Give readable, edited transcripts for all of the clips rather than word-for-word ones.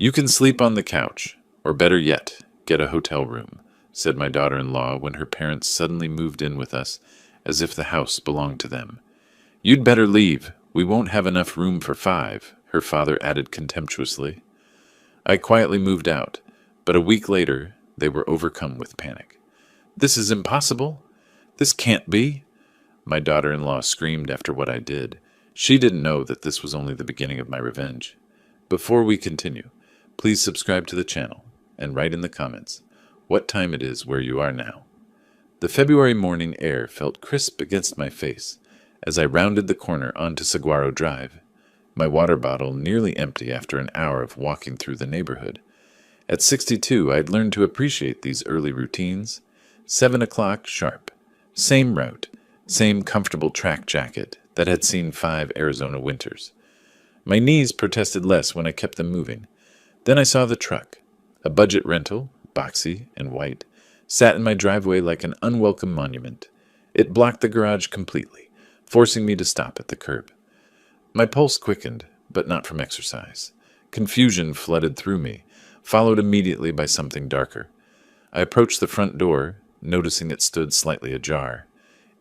"You can sleep on the couch, or better yet, get a hotel room," said my daughter-in-law when her parents suddenly moved in with us, as if the house belonged to them. "You'd better leave. We won't have enough room for 5, her father added contemptuously. I quietly moved out, but a week later they were overcome with panic. "This is impossible. This can't be," my daughter-in-law screamed after what I did. She didn't know that this was only the beginning of my revenge. Before we continue, please subscribe to the channel and write in the comments what time it is where you are now. The February morning air felt crisp against my face as I rounded the corner onto Saguaro Drive, my water bottle nearly empty after an hour of walking through the neighborhood. At 62, I'd learned to appreciate these early routines. 7 o'clock sharp. Same route, same comfortable track jacket that had seen 5 Arizona winters. My knees protested less when I kept them moving. Then I saw the truck, a budget rental, boxy and white, sat in my driveway like an unwelcome monument. It blocked the garage completely, forcing me to stop at the curb. My pulse quickened, but not from exercise. Confusion flooded through me, followed immediately by something darker. I approached the front door, noticing it stood slightly ajar.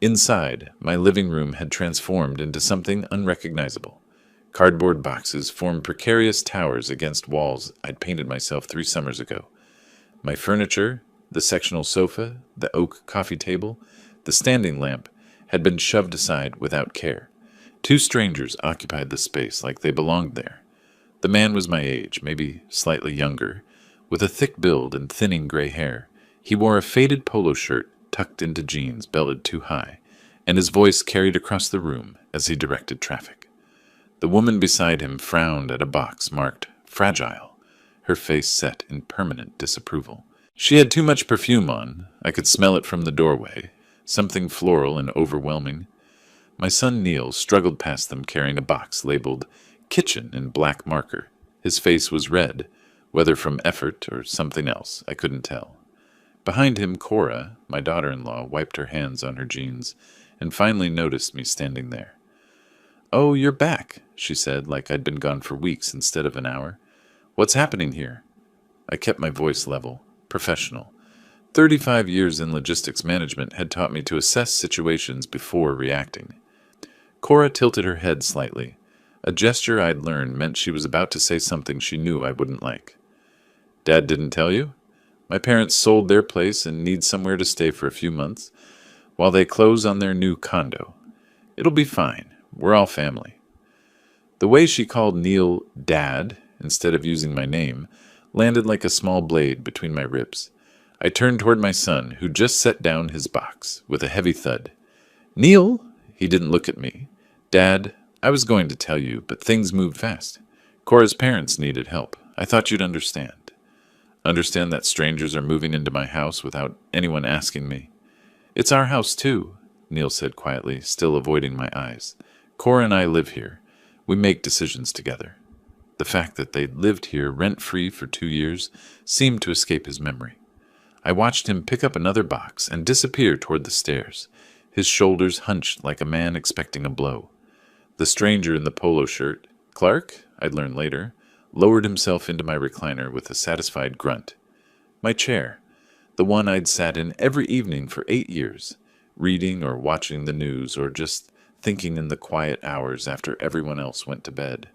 Inside, my living room had transformed into something unrecognizable. Cardboard boxes formed precarious towers against walls I'd painted myself 3 summers ago. My furniture, the sectional sofa, the oak coffee table, the standing lamp, had been shoved aside without care. 2 strangers occupied the space like they belonged there. The man was my age, maybe slightly younger, with a thick build and thinning gray hair. He wore a faded polo shirt tucked into jeans belted too high, and his voice carried across the room as he directed traffic. The woman beside him frowned at a box marked "Fragile," her face set in permanent disapproval. She had too much perfume on. I could smell it from the doorway, something floral and overwhelming. My son Neil struggled past them carrying a box labeled "Kitchen" in black marker. His face was red, whether from effort or something else, I couldn't tell. Behind him, Cora, my daughter-in-law, wiped her hands on her jeans and finally noticed me standing there. "Oh, you're back," she said, like I'd been gone for weeks instead of an hour. "What's happening here?" I kept my voice level, professional. 35 years in logistics management had taught me to assess situations before reacting. Cora tilted her head slightly. A gesture I'd learned meant she was about to say something she knew I wouldn't like. "Dad didn't tell you? My parents sold their place and need somewhere to stay for a few months while they close on their new condo. It'll be fine. We're all family." The way she called Neil Dad, instead of using my name, landed like a small blade between my ribs. I turned toward my son, who just set down his box with a heavy thud. "Neil?" He didn't look at me. "Dad, I was going to tell you, but things moved fast. Cora's parents needed help. I thought you'd understand." "Understand that strangers are moving into my house without anyone asking me?" "It's our house, too," Neil said quietly, still avoiding my eyes. "Cora and I live here. We make decisions together." The fact that they'd lived here rent-free for 2 years seemed to escape his memory. I watched him pick up another box and disappear toward the stairs, his shoulders hunched like a man expecting a blow. The stranger in the polo shirt, Clark, I'd learn later, lowered himself into my recliner with a satisfied grunt. My chair, the one I'd sat in every evening for 8 years, reading or watching the news or just thinking in the quiet hours after everyone else went to bed.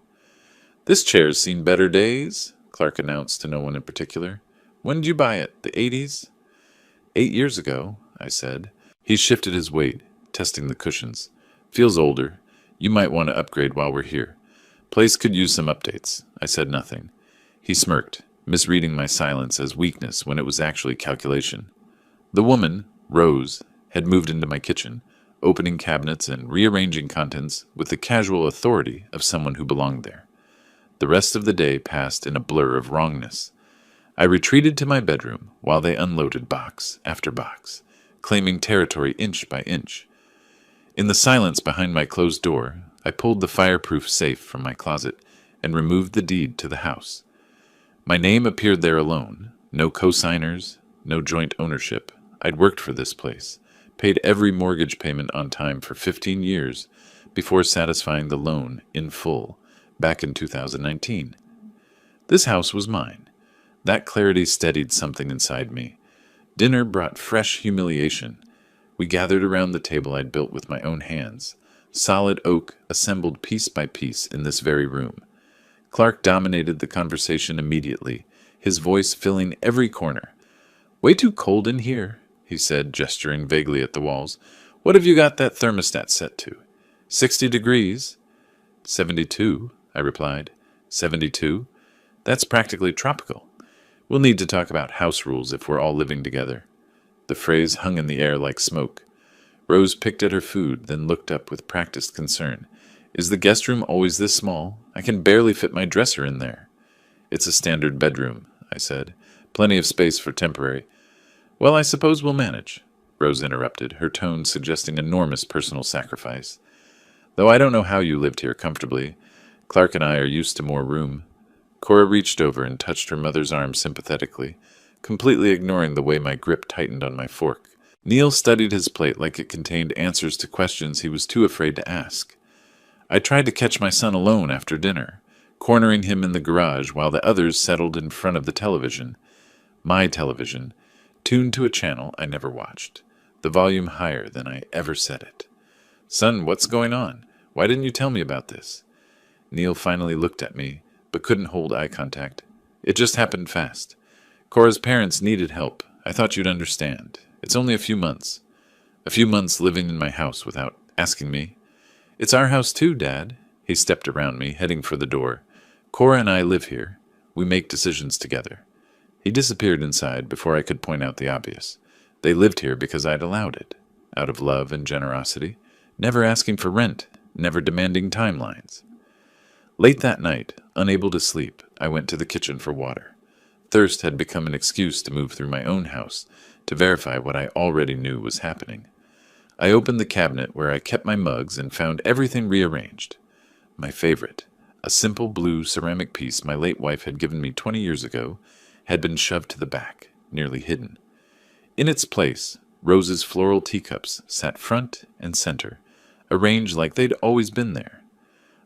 "This chair's seen better days," Clark announced to no one in particular. "When did you buy it? The 80s? "8 years ago," I said. He shifted his weight, testing the cushions. "Feels older. You might want to upgrade while we're here. Place could use some updates." I said nothing. He smirked, misreading my silence as weakness when it was actually calculation. The woman, Rose, had moved into my kitchen, opening cabinets and rearranging contents with the casual authority of someone who belonged there. The rest of the day passed in a blur of wrongness. I retreated to my bedroom while they unloaded box after box, claiming territory inch by inch. In the silence behind my closed door, I pulled the fireproof safe from my closet and removed the deed to the house. My name appeared there alone, no co-signers, no joint ownership. I'd worked for this place, paid every mortgage payment on time for 15 years before satisfying the loan in full back in 2019. This house was mine. That clarity steadied something inside me. Dinner brought fresh humiliation. We gathered around the table I'd built with my own hands, solid oak assembled piece by piece in this very room. Clark dominated the conversation immediately, his voice filling every corner. "Way too cold in here," he said, gesturing vaguely at the walls. "What have you got that thermostat set to? 60 degrees?" 72, I replied. 72? That's practically tropical. We'll need to talk about house rules if we're all living together. The phrase hung in the air like smoke. Rose picked at her food, then looked up with practiced concern. "Is the guest room always this small? I can barely fit my dresser in there." "It's a standard bedroom," I said. "Plenty of space for temporary." "Well, I suppose we'll manage," Rose interrupted, her tone suggesting enormous personal sacrifice. "Though I don't know how you lived here comfortably. Clark and I are used to more room." Cora reached over and touched her mother's arm sympathetically, completely ignoring the way my grip tightened on my fork. Neil studied his plate like it contained answers to questions he was too afraid to ask. I tried to catch my son alone after dinner, cornering him in the garage while the others settled in front of the television. My television, tuned to a channel I never watched, the volume higher than I ever set it. "Son, what's going on? Why didn't you tell me about this?" Neil finally looked at me, but couldn't hold eye contact. "It just happened fast. Cora's parents needed help. I thought you'd understand. It's only a few months. A few months living in my house without asking me." "It's our house too, Dad." He stepped around me, heading for the door. "Cora and I live here. We make decisions together." He disappeared inside before I could point out the obvious. They lived here because I'd allowed it, out of love and generosity, never asking for rent, never demanding timelines. Late that night, unable to sleep, I went to the kitchen for water. Thirst had become an excuse to move through my own house, to verify what I already knew was happening. I opened the cabinet where I kept my mugs and found everything rearranged. My favorite, a simple blue ceramic piece my late wife had given me 20 years ago, had been shoved to the back, nearly hidden. In its place, Rose's floral teacups sat front and center, arranged like they'd always been there.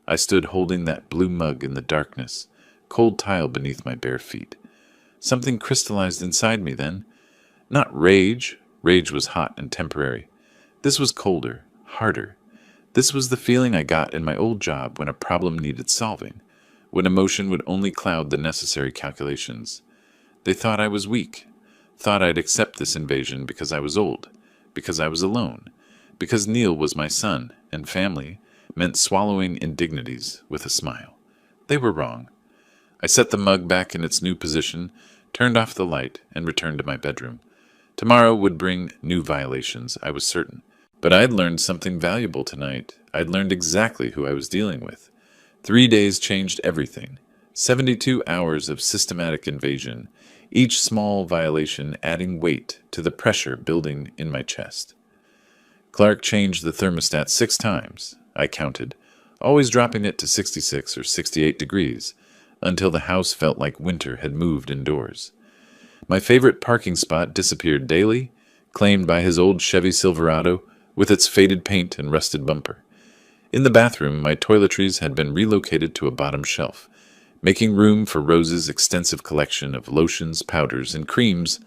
I stood holding that blue mug in the darkness, cold tile beneath my bare feet. Something crystallized inside me then. Not rage. Rage was hot and temporary. This was colder, harder. This was the feeling I got in my old job when a problem needed solving, when emotion would only cloud the necessary calculations. They thought I was weak, thought I'd accept this invasion because I was old, because I was alone, because Neil was my son, and family meant swallowing indignities with a smile. They were wrong. I set the mug back in its new position, turned off the light, and returned to my bedroom. Tomorrow would bring new violations, I was certain. But I'd learned something valuable tonight. I'd learned exactly who I was dealing with. 3 days changed everything. 72 hours of systematic invasion, each small violation adding weight to the pressure building in my chest. Clark changed the thermostat 6 times, I counted, always dropping it to 66 or 68 degrees, until the house felt like winter had moved indoors. My favorite parking spot disappeared daily, claimed by his old Chevy Silverado with its faded paint and rusted bumper. In the bathroom, my toiletries had been relocated to a bottom shelf, making room for Rose's extensive collection of lotions, powders, and creams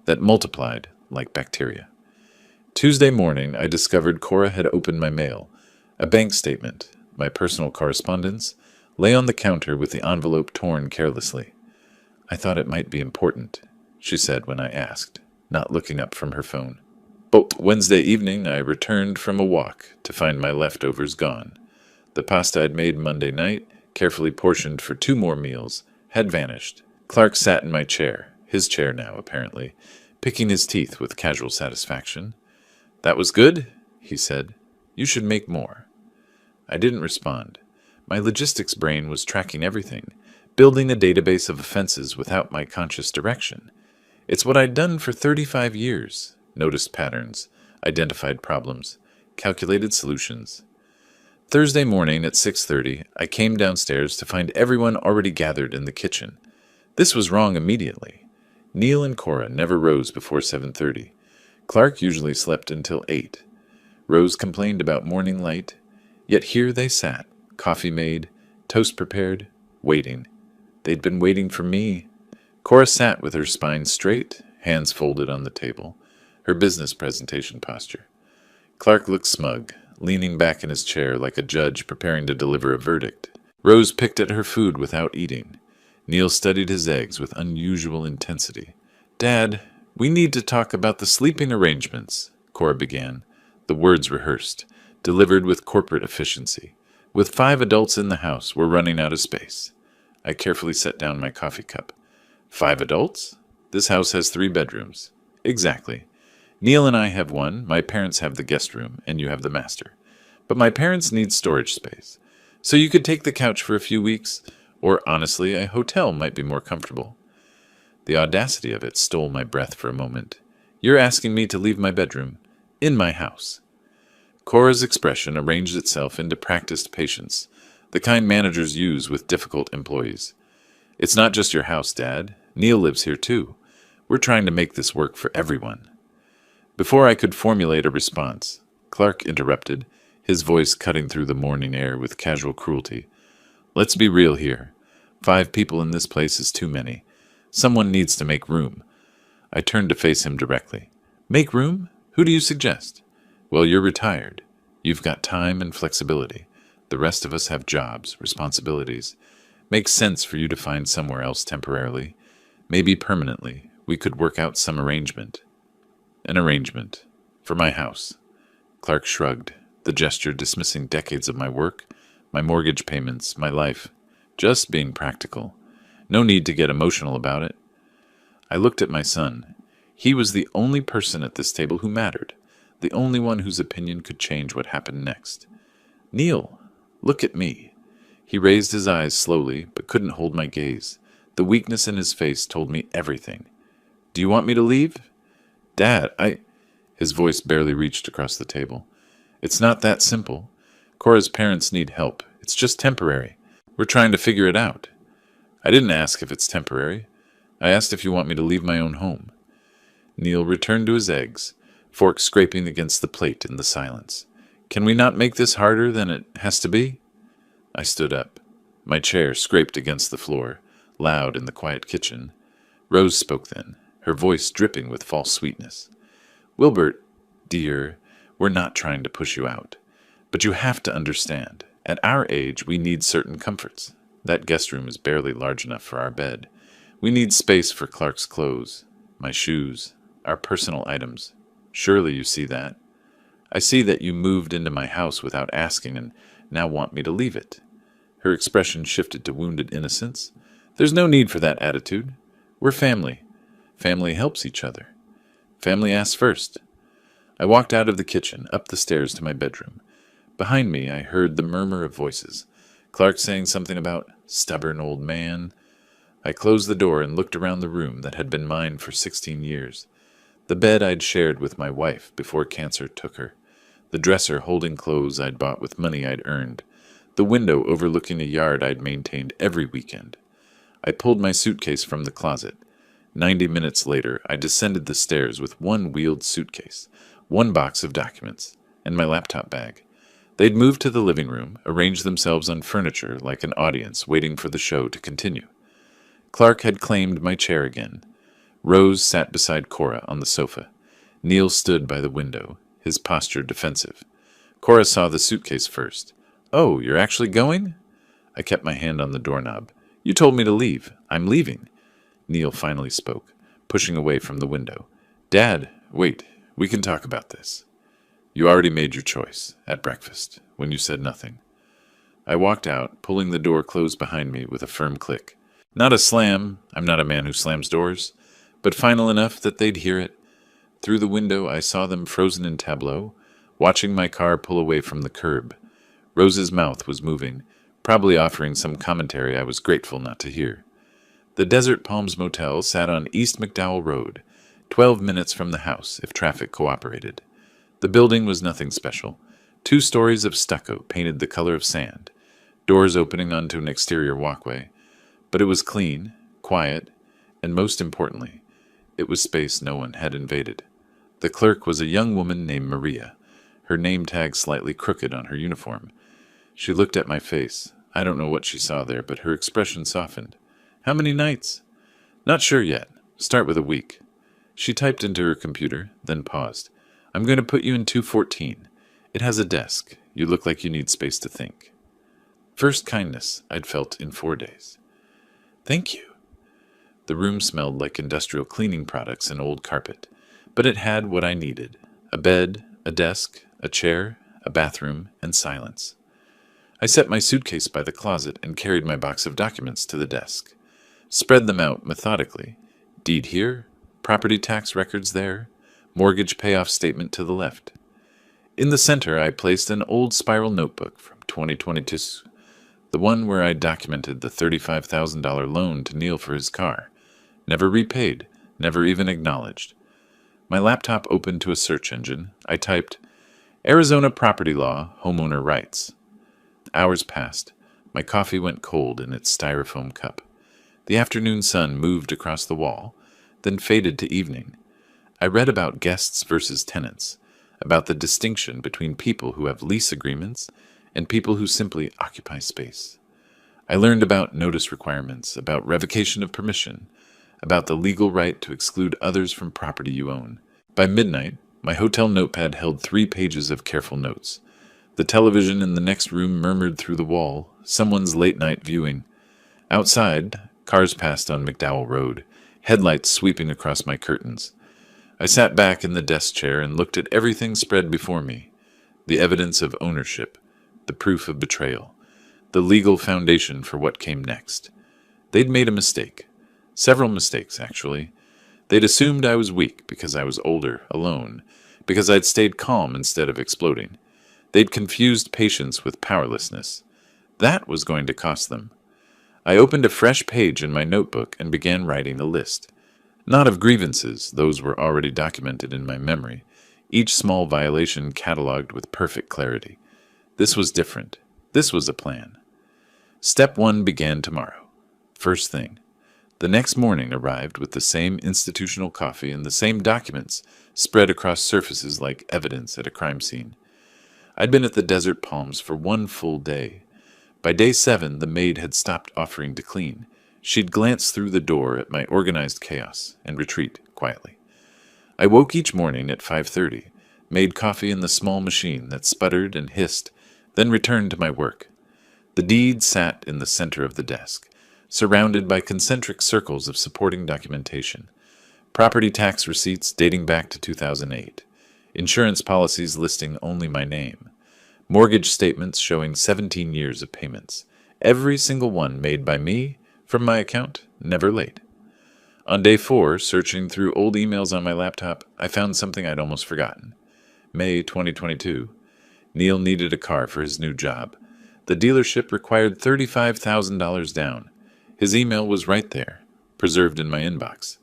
that multiplied like bacteria. Tuesday morning, I discovered Cora had opened my mail. A bank statement, my personal correspondence, lay on the counter with the envelope torn carelessly. "I thought it might be important," she said when I asked, not looking up from her phone. But Wednesday evening, I returned from a walk to find my leftovers gone. The pasta I'd made Monday night, carefully portioned for 2 more meals, had vanished. Clark sat in my chair, his chair now, apparently, picking his teeth with casual satisfaction. "That was good," he said. "You should make more." I didn't respond. My logistics brain was tracking everything, building a database of offenses without my conscious direction. It's what I'd done for 35 years. Noticed patterns, identified problems, calculated solutions. Thursday morning at 6:30, I came downstairs to find everyone already gathered in the kitchen. This was wrong immediately. Neil and Cora never rose before 7:30. Clark usually slept until 8. Rose complained about morning light, yet here they sat, coffee made, toast prepared, waiting. They'd been waiting for me. Cora sat with her spine straight, hands folded on the table, her business presentation posture. Clark looked smug, leaning back in his chair like a judge preparing to deliver a verdict. Rose picked at her food without eating. Neil studied his eggs with unusual intensity. "Dad, we need to talk about the sleeping arrangements," Cora began, the words rehearsed, delivered with corporate efficiency. "With 5 adults in the house, we're running out of space." I carefully set down my coffee cup. 5 adults? This house has 3 bedrooms. Exactly. Neil and I have one, my parents have the guest room, and you have the master. But my parents need storage space. So you could take the couch for a few weeks, or honestly, a hotel might be more comfortable. The audacity of it stole my breath for a moment. You're asking me to leave my bedroom? In my house. Cora's expression arranged itself into practiced patience, the kind managers use with difficult employees. It's not just your house, Dad. Neil lives here too. We're trying to make this work for everyone. Before I could formulate a response, Clark interrupted, his voice cutting through the morning air with casual cruelty. Let's be real here. 5 people in this place is too many. Someone needs to make room. I turned to face him directly. Make room? Who do you suggest? Well, you're retired. You've got time and flexibility. The rest of us have jobs, responsibilities. Makes sense for you to find somewhere else temporarily. Maybe permanently. We could work out some arrangement. An arrangement. For my house. Clark shrugged, the gesture dismissing decades of my work, my mortgage payments, my life. Just being practical. No need to get emotional about it. I looked at my son. He was the only person at this table who mattered, the only one whose opinion could change what happened next. Neil, look at me. He raised his eyes slowly, but couldn't hold my gaze. The weakness in his face told me everything. Do you want me to leave? Dad, His voice barely reached across the table. It's not that simple. Cora's parents need help. It's just temporary. We're trying to figure it out. I didn't ask if it's temporary. I asked if you want me to leave my own home. Neil returned to his eggs, fork scraping against the plate in the silence. Can we not make this harder than it has to be? I stood up. My chair scraped against the floor, loud in the quiet kitchen. Rose spoke then, her voice dripping with false sweetness. Wilbert, dear, we're not trying to push you out. But you have to understand, at our age we need certain comforts. That guest room is barely large enough for our bed. We need space for Clark's clothes, my shoes, our personal items. Surely you see that. I see that you moved into my house without asking and now want me to leave it. Her expression shifted to wounded innocence. There's no need for that attitude. We're family. Family helps each other. Family asks first. I walked out of the kitchen, up the stairs to my bedroom. Behind me I heard the murmur of voices. Clark saying something about stubborn old man. I closed the door and looked around the room that had been mine for 16 years. The bed I'd shared with my wife before cancer took her. The dresser holding clothes I'd bought with money I'd earned. The window overlooking a yard I'd maintained every weekend. I pulled my suitcase from the closet. 90 minutes later, I descended the stairs with one wheeled suitcase, one box of documents, and my laptop bag. They'd moved to the living room, arranged themselves on furniture like an audience waiting for the show to continue. Clark had claimed my chair again. Rose sat beside Cora on the sofa. Neil stood by the window, his posture defensive. Cora saw the suitcase first. Oh, you're actually going? I kept my hand on the doorknob. You told me to leave. I'm leaving. Neil finally spoke, pushing away from the window. Dad, wait. We can talk about this. You already made your choice, at breakfast, when you said nothing. I walked out, pulling the door closed behind me with a firm click. Not a slam, I'm not a man who slams doors, but final enough that they'd hear it. Through the window I saw them frozen in tableau, watching my car pull away from the curb. Rose's mouth was moving, probably offering some commentary I was grateful not to hear. The Desert Palms Motel sat on East McDowell Road, 12 minutes from the house if traffic cooperated. The building was nothing special. 2 stories of stucco painted the color of sand, doors opening onto an exterior walkway. But it was clean, quiet, and most importantly, it was space no one had invaded. The clerk was a young woman named Maria, her name tag slightly crooked on her uniform. She looked at my face. I don't know what she saw there, but her expression softened. How many nights? Not sure yet. Start with a week. She typed into her computer, then paused. I'm going to put you in 214. It has a desk. You look like you need space to think. First kindness I'd felt in 4 days. Thank you. The room smelled like industrial cleaning products and old carpet, but it had what I needed: a bed, a desk, a chair, a bathroom, and silence. I set my suitcase by the closet and carried my box of documents to the desk. Spread them out methodically. Deed here, property tax records there, mortgage payoff statement to the left. In the center, I placed an old spiral notebook from 2022, the one where I documented the $35,000 loan to Neil for his car. Never repaid, never even acknowledged. My laptop opened to a search engine. I typed, Arizona property law, homeowner rights. Hours passed. My coffee went cold in its styrofoam cup. The afternoon sun moved across the wall, then faded to evening. I read about guests versus tenants, about the distinction between people who have lease agreements and people who simply occupy space. I learned about notice requirements, about revocation of permission, about the legal right to exclude others from property you own. By midnight, my hotel notepad held 3 pages of careful notes. The television in the next room murmured through the wall, someone's late-night viewing. Outside, cars passed on McDowell Road, headlights sweeping across my curtains. I sat back in the desk chair and looked at everything spread before me: the evidence of ownership, the proof of betrayal, the legal foundation for what came next. They'd made a mistake. Several mistakes, actually. They'd assumed I was weak because I was older, alone, because I'd stayed calm instead of exploding. They'd confused patience with powerlessness. That was going to cost them. I opened a fresh page in my notebook and began writing a list. Not of grievances, those were already documented in my memory, each small violation catalogued with perfect clarity. This was different. This was a plan. Step 1 began tomorrow. First thing. The next morning arrived with the same institutional coffee and the same documents spread across surfaces like evidence at a crime scene. I'd been at the Desert Palms for 1 full day. By day 7, the maid had stopped offering to clean. She'd glance through the door at my organized chaos and retreat quietly. I woke each morning at 5:30, made coffee in the small machine that sputtered and hissed, then returned to my work. The deed sat in the center of the desk, surrounded by concentric circles of supporting documentation. Property tax receipts dating back to 2008. Insurance policies listing only my name. Mortgage statements showing 17 years of payments. Every single one made by me, from my account, never late. On day 4, searching through old emails on my laptop, I found something I'd almost forgotten. May 2022. Neil needed a car for his new job. The dealership required $35,000 down. His email was right there, preserved in my inbox.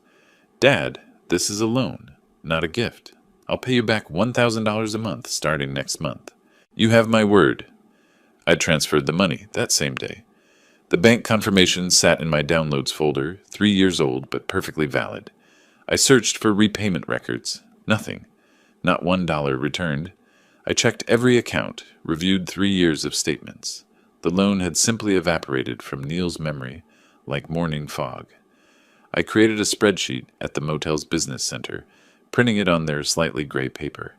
Dad, this is a loan, not a gift. I'll pay you back $1,000 a month starting next month. You have my word. I transferred the money that same day. The bank confirmation sat in my downloads folder, 3 years old but perfectly valid. I searched for repayment records. Nothing. Not $1 returned. I checked every account, reviewed 3 years of statements. The loan had simply evaporated from Neil's memory like morning fog. I created a spreadsheet at the motel's business center, printing it on their slightly gray paper.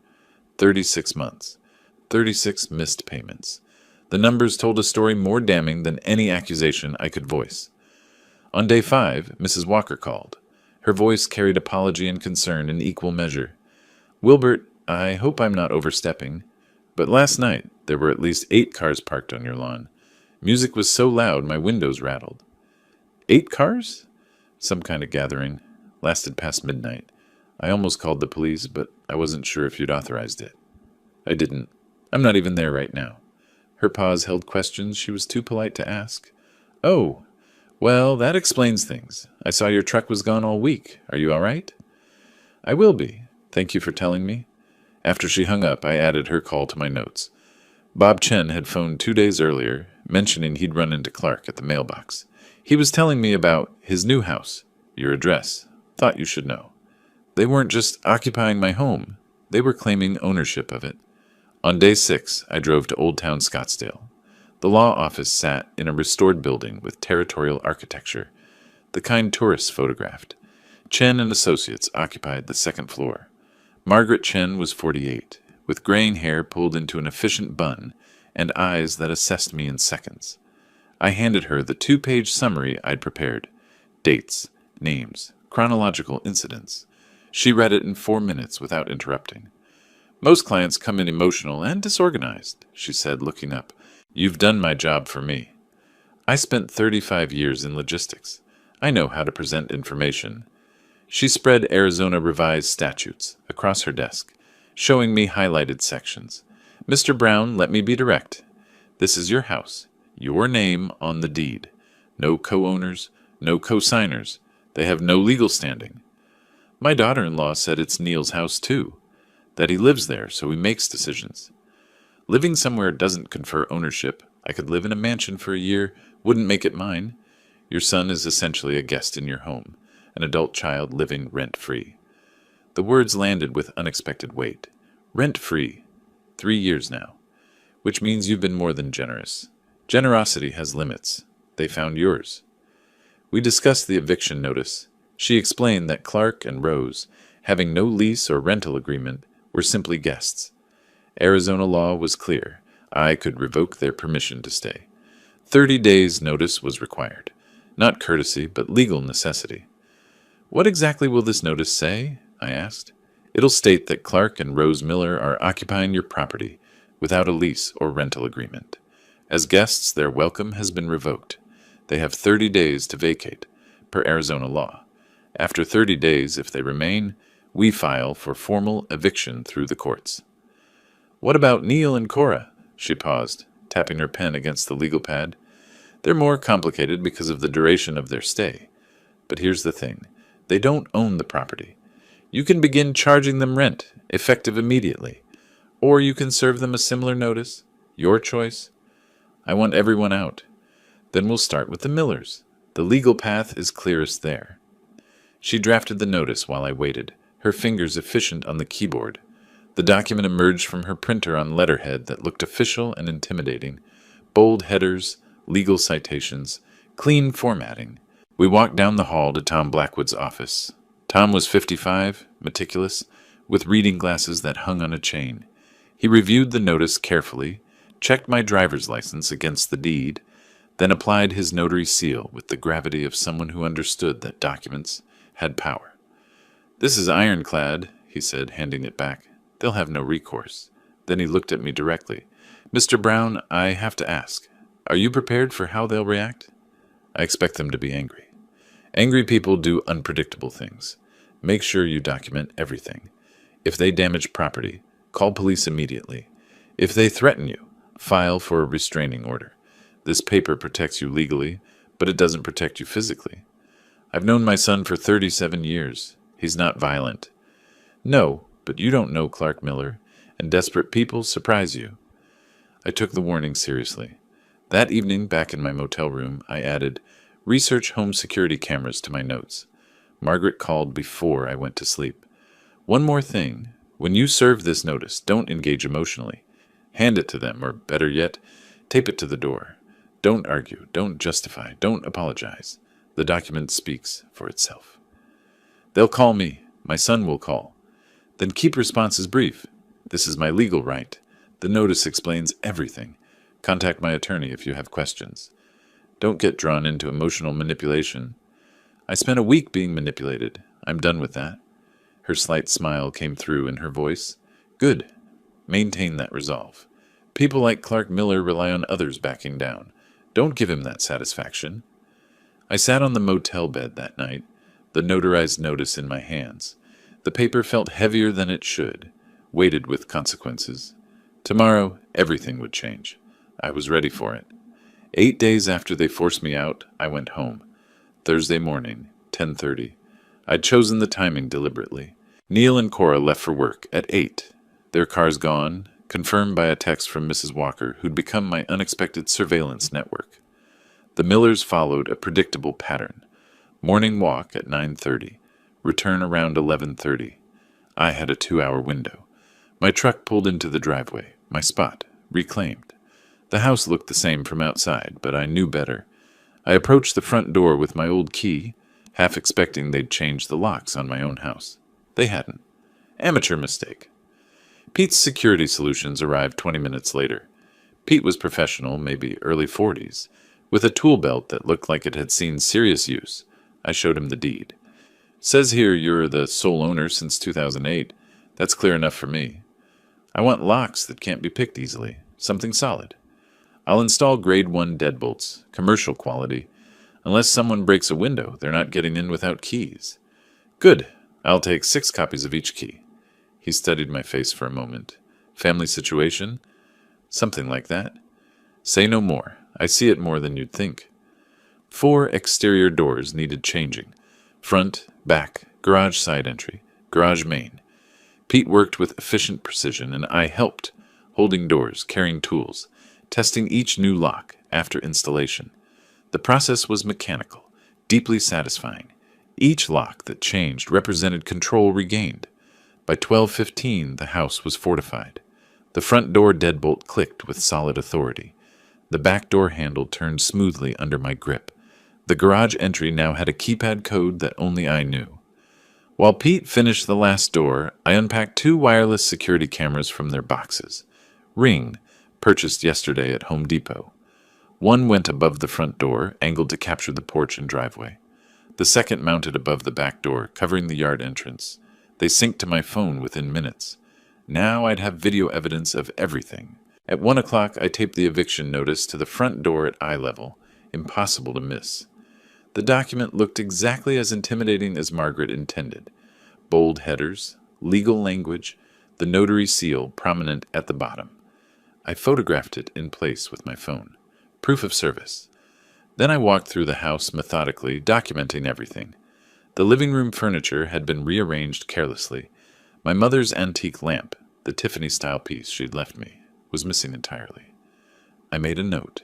36 months. 36 missed payments. The numbers told a story more damning than any accusation I could voice. On day 5, Mrs. Walker called. Her voice carried apology and concern in equal measure. Wilbert, I hope I'm not overstepping, but last night there were at least 8 cars parked on your lawn. Music was so loud my windows rattled. 8 cars? Some kind of gathering. Lasted past midnight. I almost called the police, but I wasn't sure if you'd authorized it. I didn't. I'm not even there right now. Her pause held questions she was too polite to ask. Oh, well, that explains things. I saw your truck was gone all week. Are you all right? I will be. Thank you for telling me. After she hung up, I added her call to my notes. Bob Chen had phoned 2 days earlier, mentioning he'd run into Clark at the mailbox. He was telling me about his new house, your address. Thought you should know. They weren't just occupying my home. They were claiming ownership of it. On day 6, I drove to Old Town Scottsdale. The law office sat in a restored building with territorial architecture. the kind tourists photographed. Chen and associates occupied the second floor. Margaret Chen was 48, with graying hair pulled into an efficient bun and eyes that assessed me in seconds. I handed her the 2-page summary I'd prepared. Dates, names, chronological incidents. She read it in 4 minutes without interrupting. Most clients come in emotional and disorganized, she said, looking up. You've done my job for me. I spent 35 years in logistics. I know how to present information. She spread Arizona revised statutes across her desk, showing me highlighted sections. Mr. Brown, let me be direct. This is your house, your name on the deed. No co-owners, no co-signers. They have no legal standing. My daughter-in-law said it's Neil's house too, that he lives there so he makes decisions. Living somewhere doesn't confer ownership. I could live in a mansion for a year, wouldn't make it mine. Your son is essentially a guest in your home, an adult child living rent-free. The words landed with unexpected weight. Rent-free. 3 years now. Which means you've been more than generous. Generosity has limits. They found yours. We discussed the eviction notice. She explained that Clark and Rose, having no lease or rental agreement, were simply guests. Arizona law was clear. I could revoke their permission to stay. 30 days' notice was required. Not courtesy, but legal necessity. What exactly will this notice say? I asked. It'll state that Clark and Rose Miller are occupying your property without a lease or rental agreement. As guests, their welcome has been revoked. They have 30 days to vacate, per Arizona law. After 30 days, if they remain, we file for formal eviction through the courts. What about Neil and Cora? She paused, tapping her pen against the legal pad. They're more complicated because of the duration of their stay. But here's the thing. They don't own the property. You can begin charging them rent, effective immediately. Or you can serve them a similar notice. Your choice. I want everyone out. Then we'll start with the Millers. The legal path is clearest there. She drafted the notice while I waited, her fingers efficient on the keyboard. The document emerged from her printer on letterhead that looked official and intimidating. Bold headers, legal citations, clean formatting. We walked down the hall to Tom Blackwood's office. Tom was 55, meticulous, with reading glasses that hung on a chain. He reviewed the notice carefully, checked my driver's license against the deed, then applied his notary seal with the gravity of someone who understood that documents had power. This is ironclad, he said, handing it back. They'll have no recourse. Then he looked at me directly. Mr. Brown, I have to ask, are you prepared for how they'll react? I expect them to be angry. Angry people do unpredictable things. Make sure you document everything. If they damage property, call police immediately. If they threaten you, file for a restraining order. This paper protects you legally, but it doesn't protect you physically. I've known my son for 37 years. He's not violent. No, but you don't know Clark Miller, and desperate people surprise you. I took the warning seriously. That evening, back in my motel room, I added, research home security cameras to my notes. Margaret called before I went to sleep. One more thing. When you serve this notice, don't engage emotionally. Hand it to them, or better yet, tape it to the door. Don't argue, don't justify, don't apologize. The document speaks for itself. They'll call me. My son will call. Then keep responses brief. This is my legal right. The notice explains everything. Contact my attorney if you have questions. Don't get drawn into emotional manipulation. I spent a week being manipulated. I'm done with that. Her slight smile came through in her voice. Good. Maintain that resolve. People like Clark Miller rely on others backing down. Don't give him that satisfaction. I sat on the motel bed that night, the notarized notice in my hands. The paper felt heavier than it should, weighted with consequences. Tomorrow, everything would change. I was ready for it. 8 days after they forced me out, I went home. Thursday morning, 10:30. I'd chosen the timing deliberately. Neil and Cora left for work at 8. Their cars gone, confirmed by a text from Mrs. Walker, who'd become my unexpected surveillance network. The Millers followed a predictable pattern. Morning walk at 9:30. Return around 11:30. I had a 2-hour window. My truck pulled into the driveway, my spot, reclaimed. The house looked the same from outside, but I knew better. I approached the front door with my old key, half expecting they'd change the locks on my own house. They hadn't. Amateur mistake. Pete's security solutions arrived 20 minutes later. Pete was professional, maybe early 40s, with a tool belt that looked like it had seen serious use. I showed him the deed. Says here you're the sole owner since 2008. That's clear enough for me. I want locks that can't be picked easily. Something solid. I'll install grade 1 deadbolts, commercial quality. Unless someone breaks a window, they're not getting in without keys. Good. I'll take 6 copies of each key. He studied my face for a moment. Family situation? Something like that. Say no more. I see it more than you'd think. 4 exterior doors needed changing. Front, back, garage side entry, garage main. Pete worked with efficient precision, and I helped, holding doors, carrying tools, testing each new lock after installation. The process was mechanical, deeply satisfying. Each lock that changed represented control regained. By 12:15, the house was fortified. The front door deadbolt clicked with solid authority. The back door handle turned smoothly under my grip. The garage entry now had a keypad code that only I knew. While Pete finished the last door, I unpacked 2 wireless security cameras from their boxes. Ring, purchased yesterday at Home Depot. One went above the front door, angled to capture the porch and driveway. The second mounted above the back door, covering the yard entrance. They synced to my phone within minutes. Now I'd have video evidence of everything. At 1 o'clock, I taped the eviction notice to the front door at eye level. Impossible to miss. The document looked exactly as intimidating as Margaret intended. Bold headers, legal language, the notary seal prominent at the bottom. I photographed it in place with my phone. Proof of service. Then I walked through the house methodically, documenting everything. The living room furniture had been rearranged carelessly. My mother's antique lamp, the Tiffany-style piece she'd left me, was missing entirely. I made a note.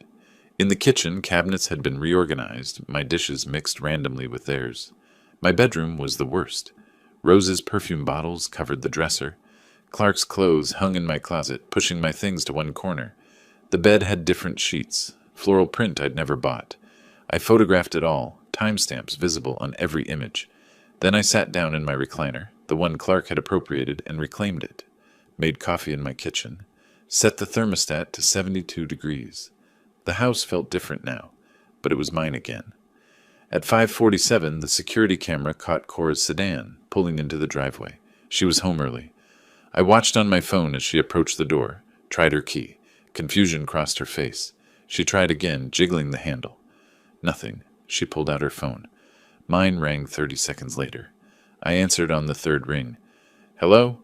In the kitchen, cabinets had been reorganized, my dishes mixed randomly with theirs. My bedroom was the worst. Rose's perfume bottles covered the dresser. Clark's clothes hung in my closet, pushing my things to one corner. The bed had different sheets, floral print I'd never bought. I photographed it all, timestamps visible on every image. Then I sat down in my recliner, the one Clark had appropriated, and reclaimed it. Made coffee in my kitchen. Set the thermostat to 72 degrees. The house felt different now, but it was mine again. At 5:47, the security camera caught Cora's sedan, pulling into the driveway. She was home early. I watched on my phone as she approached the door, tried her key. Confusion crossed her face. She tried again, jiggling the handle. Nothing. She pulled out her phone. Mine rang 30 seconds later. I answered on the 3rd ring. Hello?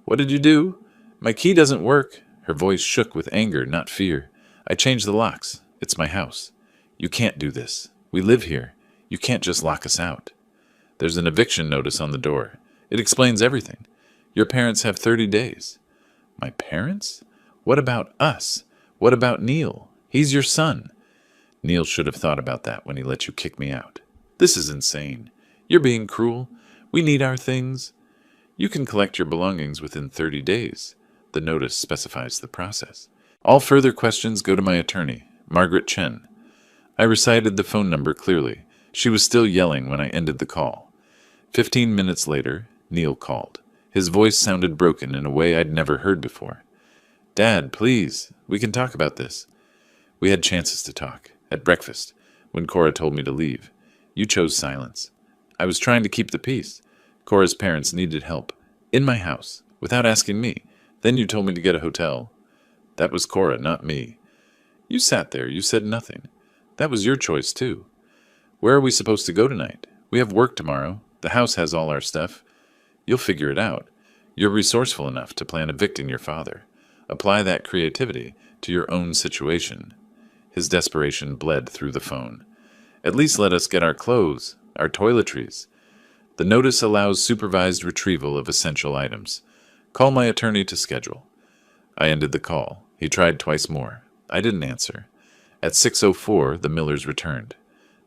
What did you do? My key doesn't work. Her voice shook with anger, not fear. I changed the locks. It's my house. You can't do this. We live here. You can't just lock us out. There's an eviction notice on the door. It explains everything. Your parents have 30 days. My parents? What about us? What about Neil? He's your son. Neil should have thought about that when he let you kick me out. This is insane. You're being cruel. We need our things. You can collect your belongings within 30 days. The notice specifies the process. All further questions go to my attorney, Margaret Chen. I recited the phone number clearly. She was still yelling when I ended the call. 15 minutes later, Neil called. His voice sounded broken in a way I'd never heard before. Dad, please, we can talk about this. We had chances to talk. At breakfast, when Cora told me to leave. You chose silence. I was trying to keep the peace. Cora's parents needed help. In my house, without asking me. Then you told me to get a hotel. That was Cora, not me. You sat there, you said nothing. That was your choice, too. Where are we supposed to go tonight? We have work tomorrow. The house has all our stuff. You'll figure it out. You're resourceful enough to plan evicting your father. Apply that creativity to your own situation. His desperation bled through the phone. At least let us get our clothes, our toiletries. The notice allows supervised retrieval of essential items. Call my attorney to schedule. I ended the call. He tried twice more. I didn't answer. At 6:04, the Millers returned.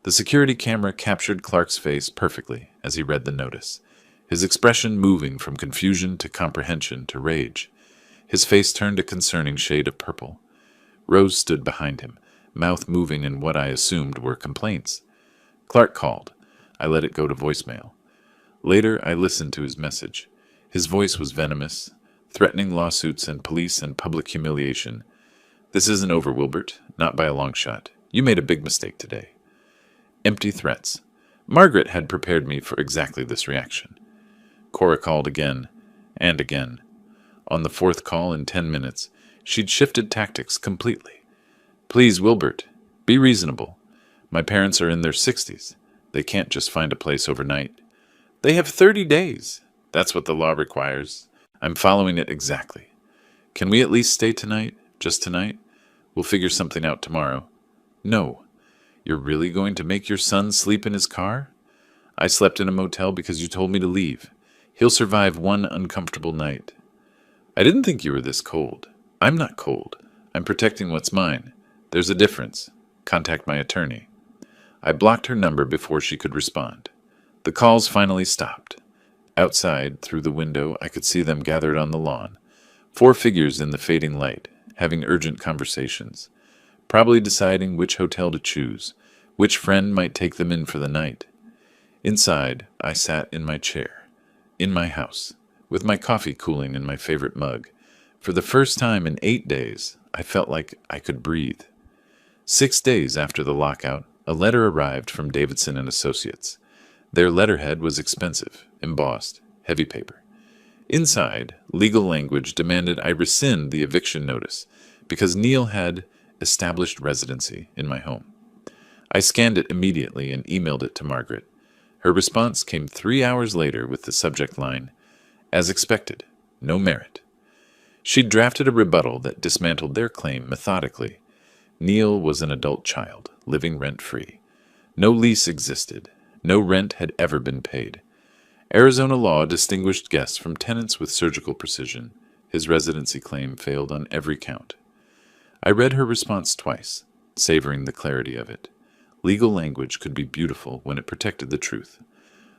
The security camera captured Clark's face perfectly as he read the notice, his expression moving from confusion to comprehension to rage. His face turned a concerning shade of purple. Rose stood behind him, mouth moving in what I assumed were complaints. Clark called. I let it go to voicemail. Later, I listened to his message. His voice was venomous, threatening lawsuits and police and public humiliation. This isn't over, Wilbert. Not by a long shot. You made a big mistake today. Empty threats. Margaret had prepared me for exactly this reaction. Cora called again and again. On the fourth call in 10 minutes, she'd shifted tactics completely. Please, Wilbert, be reasonable. My parents are in their 60s. They can't just find a place overnight. They have 30 days. That's what the law requires. I'm following it exactly. Can we at least stay tonight? Just tonight? We'll figure something out tomorrow. No. You're really going to make your son sleep in his car? I slept in a motel because you told me to leave. He'll survive one uncomfortable night. I didn't think you were this cold. I'm not cold. I'm protecting what's mine. There's a difference. Contact my attorney. I blocked her number before she could respond. The calls finally stopped. Outside, through the window, I could see them gathered on the lawn. 4 figures in the fading light, having urgent conversations. Probably deciding which hotel to choose, which friend might take them in for the night. Inside, I sat in my chair, in my house, with my coffee cooling in my favorite mug. For the first time in 8 days, I felt like I could breathe. 6 days after the lockout, a letter arrived from Davidson and Associates. Their letterhead was expensive, embossed, heavy paper. Inside, legal language demanded I rescind the eviction notice because Neil had established residency in my home. I scanned it immediately and emailed it to Margaret. Her response came 3 hours later with the subject line, "As expected, no merit." She'd drafted a rebuttal that dismantled their claim methodically. Neil was an adult child, living rent-free. No lease existed. No rent had ever been paid. Arizona law distinguished guests from tenants with surgical precision. His residency claim failed on every count. I read her response twice, savoring the clarity of it. Legal language could be beautiful when it protected the truth.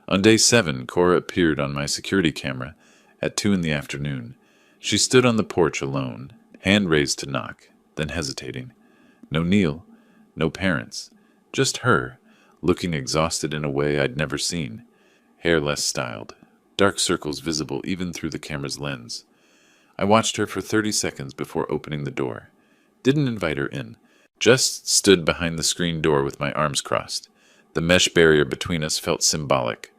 On day 7, Cora appeared on my security camera at 2 in the afternoon. She stood on the porch alone, hand raised to knock, then hesitating. No Neil, no parents, just her, looking exhausted in a way I'd never seen. Hair less styled, dark circles visible even through the camera's lens. I watched her for 30 seconds before opening the door. Didn't invite her in. Just stood behind the screen door with my arms crossed. The mesh barrier between us felt symbolic.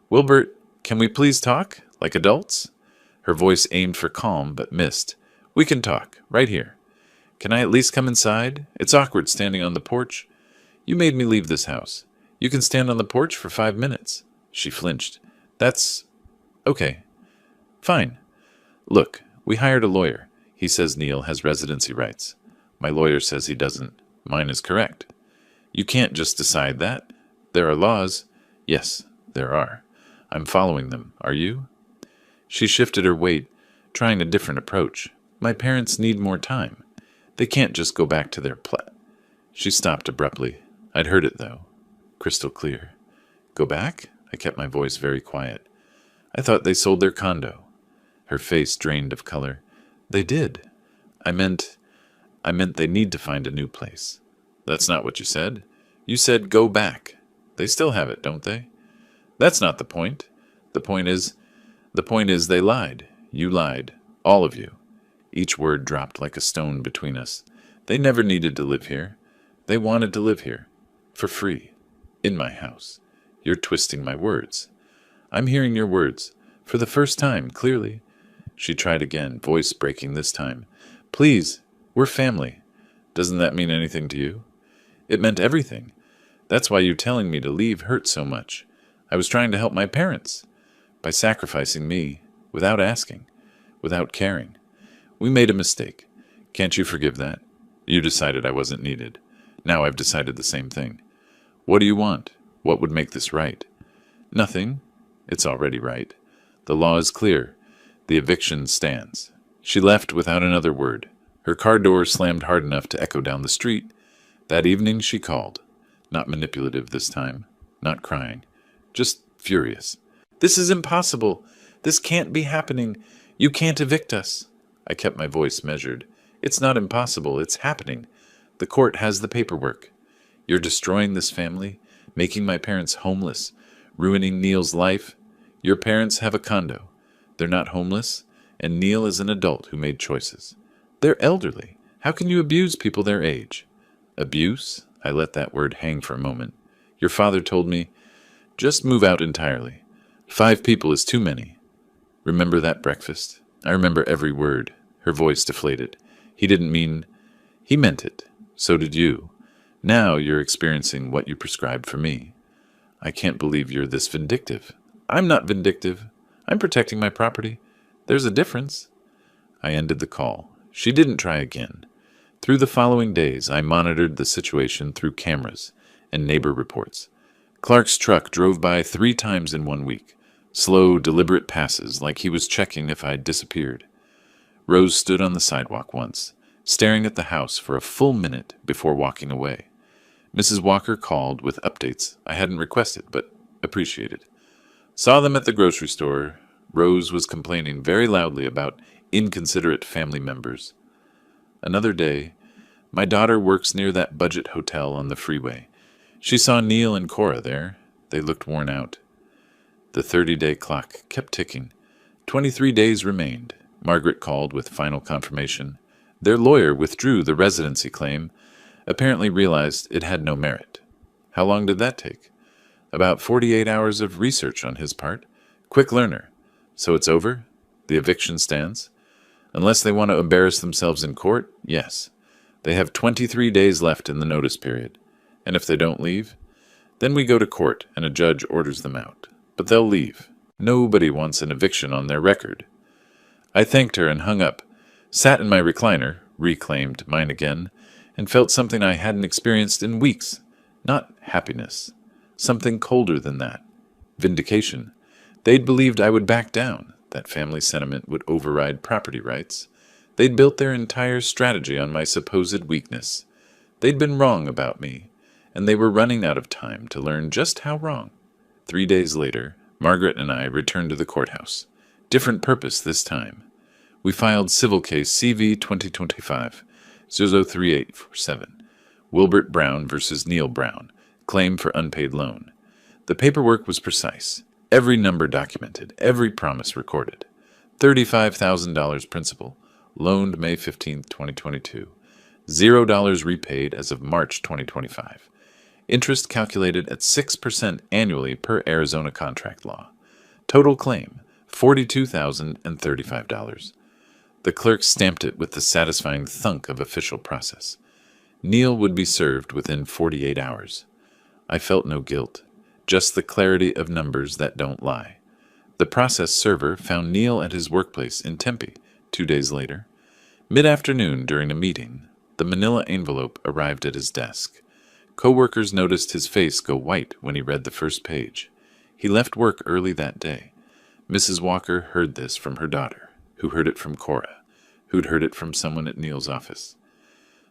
"Wilbert, can we please talk? Like adults?" Her voice aimed for calm, but missed. "We can talk, right here. Can I at least come inside? It's awkward standing on the porch. You made me leave this house. You can stand on the porch for 5 minutes. She flinched. "That's... okay. Fine. Look, we hired a lawyer. He says Neil has residency rights. My lawyer says he doesn't. Mine is correct. You can't just decide that. There are laws." "Yes, there are. I'm following them. Are you?" She shifted her weight, trying a different approach. "My parents need more time. They can't just go back to their She stopped abruptly. I'd heard it, though. Crystal clear. "Go back?" I kept my voice very quiet. "I thought they sold their condo." Her face drained of color. "They did. I meant they need to find a new place." "That's not what you said. You said go back. They still have it, don't they?" "That's not the point. The point is they lied. You lied. All of you." Each word dropped like a stone between us. "They never needed to live here. They wanted to live here. For free. In my house. You're twisting my words." "I'm hearing your words. For the first time, clearly." She tried again, voice breaking this time. "Please, we're family. Doesn't that mean anything to you?" "It meant everything. That's why you telling me to leave hurt so much. I was trying to help my parents. By sacrificing me, without asking, without caring. We made a mistake. Can't you forgive that? You decided I wasn't needed. Now I've decided the same thing. What do you want? What would make this right?" "Nothing. It's already right. The law is clear. The eviction stands." She left without another word. Her car door slammed hard enough to echo down the street. That evening she called. Not manipulative this time. Not crying. Just furious. "This is impossible. This can't be happening. You can't evict us." I kept my voice measured. "It's not impossible. It's happening. The court has the paperwork. You're destroying this family, making my parents homeless, ruining Neil's life. Your parents have a condo. They're not homeless, and Neil is an adult who made choices. They're elderly. How can you abuse people their age? Abuse? I let that word hang for a moment. Your father told me, just move out entirely. 5 people is too many. Remember that breakfast? I remember every word. Her voice deflated. He didn't mean... He meant it. So did you. Now you're experiencing what you prescribed for me. I can't believe you're this vindictive. I'm not vindictive. I'm protecting my property. There's a difference. I ended the call. She didn't try again. Through the following days, I monitored the situation through cameras and neighbor reports. Clark's truck drove by 3 times in 1 week. Slow, deliberate passes, like he was checking if I'd disappeared. Rose stood on the sidewalk once, staring at the house for a full minute before walking away. Mrs. Walker called with updates I hadn't requested, but appreciated. Saw them at the grocery store. Rose was complaining very loudly about inconsiderate family members. Another day, my daughter works near that budget hotel on the freeway. She saw Neil and Cora there. They looked worn out. The 30-day clock kept ticking. 23 days remained. Margaret called with final confirmation. Their lawyer withdrew the residency claim, apparently realized it had no merit. How long did that take? About 48 hours of research on his part. Quick learner. So it's over? The eviction stands? Unless they want to embarrass themselves in court, yes. They have 23 days left in the notice period. And if they don't leave, then we go to court and a judge orders them out. But they'll leave. Nobody wants an eviction on their record. I thanked her and hung up, sat in my recliner, reclaimed mine again, and felt something I hadn't experienced in weeks. Not happiness. Something colder than that. Vindication. They'd believed I would back down, that family sentiment would override property rights. They'd built their entire strategy on my supposed weakness. They'd been wrong about me, and they were running out of time to learn just how wrong. 3 days later, Margaret and I returned to the courthouse. Different purpose this time. We filed civil case CV 2025-03847, Wilbert Brown versus Neil Brown, claim for unpaid loan. The paperwork was precise. Every number documented, every promise recorded. $35,000 principal, loaned May 15, 2022. $0 repaid as of March 2025. Interest calculated at 6% annually per Arizona contract law. Total claim, $42,035. The clerk stamped it with the satisfying thunk of official process. Neil would be served within 48 hours. I felt no guilt, just the clarity of numbers that don't lie. The process server found Neil at his workplace in Tempe 2 days later. Mid-afternoon during a meeting, the manila envelope arrived at his desk. Co-workers noticed his face go white when he read the first page. He left work early that day. Mrs. Walker heard this from her daughter, who heard it from Cora, who'd heard it from someone at Neil's office.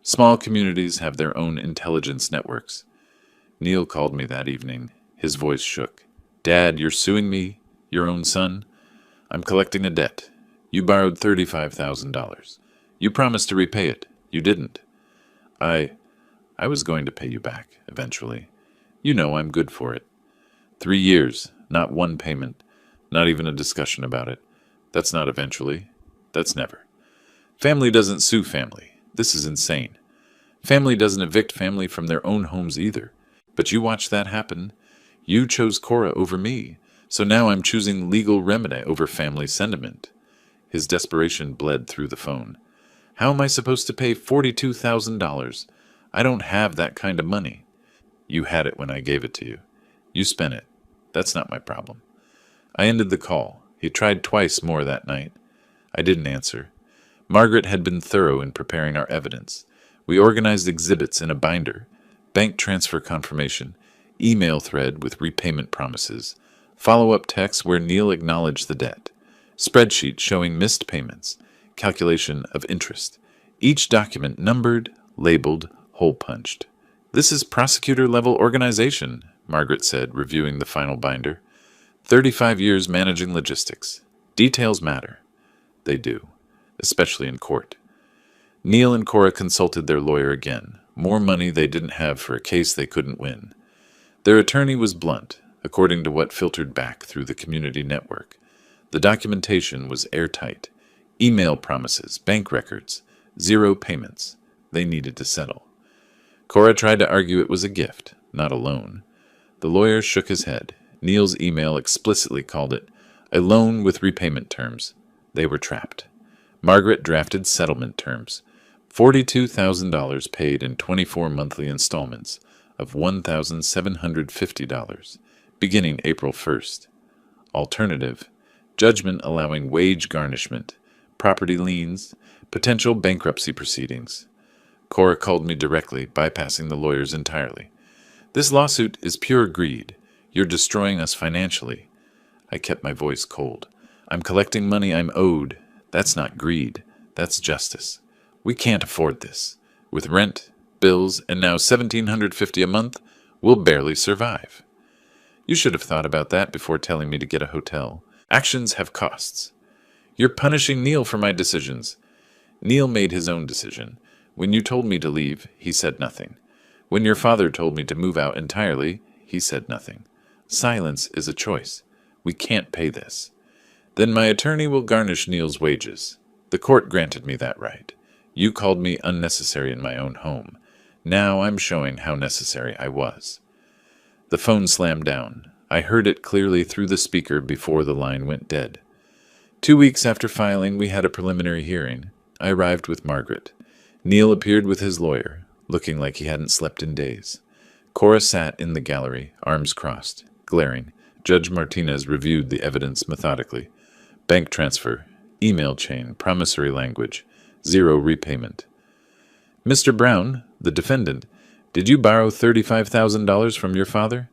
Small communities have their own intelligence networks. Neil called me that evening. His voice shook. Dad, you're suing me? Your own son? I'm collecting a debt. You borrowed $35,000. You promised to repay it. You didn't. I was going to pay you back, eventually. You know I'm good for it. 3 years, not one payment, not even a discussion about it. That's not eventually. That's never. Family doesn't sue family. This is insane. Family doesn't evict family from their own homes either. But you watched that happen. You chose Cora over me, so now I'm choosing legal remedy over family sentiment. His desperation bled through the phone. How am I supposed to pay $42,000? I don't have that kind of money. You had it when I gave it to you. You spent it. That's not my problem. I ended the call. He tried twice more that night. I didn't answer. Margaret had been thorough in preparing our evidence. We organized exhibits in a binder, bank transfer confirmation, email thread with repayment promises, follow-up text where Neil acknowledged the debt, spreadsheet showing missed payments, calculation of interest. Each document numbered, labeled, hole-punched. This is prosecutor-level organization, Margaret said, reviewing the final binder. 35 years managing logistics. Details matter. They do, especially in court. Neil and Cora consulted their lawyer again. More money they didn't have for a case they couldn't win. Their attorney was blunt. according to what filtered back through the community network. The documentation was airtight. Email promises, bank records, zero payments. They needed to settle. Cora tried to argue it was a gift, not a loan. The lawyer shook his head. Neil's email explicitly called it a loan with repayment terms. They were trapped. Margaret drafted settlement terms. $42,000 paid in 24 monthly installments of $1,750, beginning April 1st. Alternative, judgment allowing wage garnishment, property liens, potential bankruptcy proceedings. Cora called me directly, bypassing the lawyers entirely. This lawsuit is pure greed. You're destroying us financially. I kept my voice cold. I'm collecting money I'm owed. That's not greed. That's justice. We can't afford this. With rent, bills, and now $1,750 a month, we'll barely survive. You should have thought about that before telling me to get a hotel. Actions have costs. You're punishing Neil for my decisions. Neil made his own decision. When you told me to leave, he said nothing. When your father told me to move out entirely, he said nothing. Silence is a choice. We can't pay this. Then my attorney will garnish Neil's wages. The court granted me that right. You called me unnecessary in my own home. Now I'm showing how necessary I was. The phone slammed down. I heard it clearly through the speaker before the line went dead. 2 weeks after filing, we had a preliminary hearing. I arrived with Margaret. Neil appeared with his lawyer, looking like he hadn't slept in days. Cora sat in the gallery, arms crossed, glaring. Judge Martinez reviewed the evidence methodically. Bank transfer, email chain, promissory language, zero repayment. Mr. Brown, the defendant, did you borrow $35,000 from your father?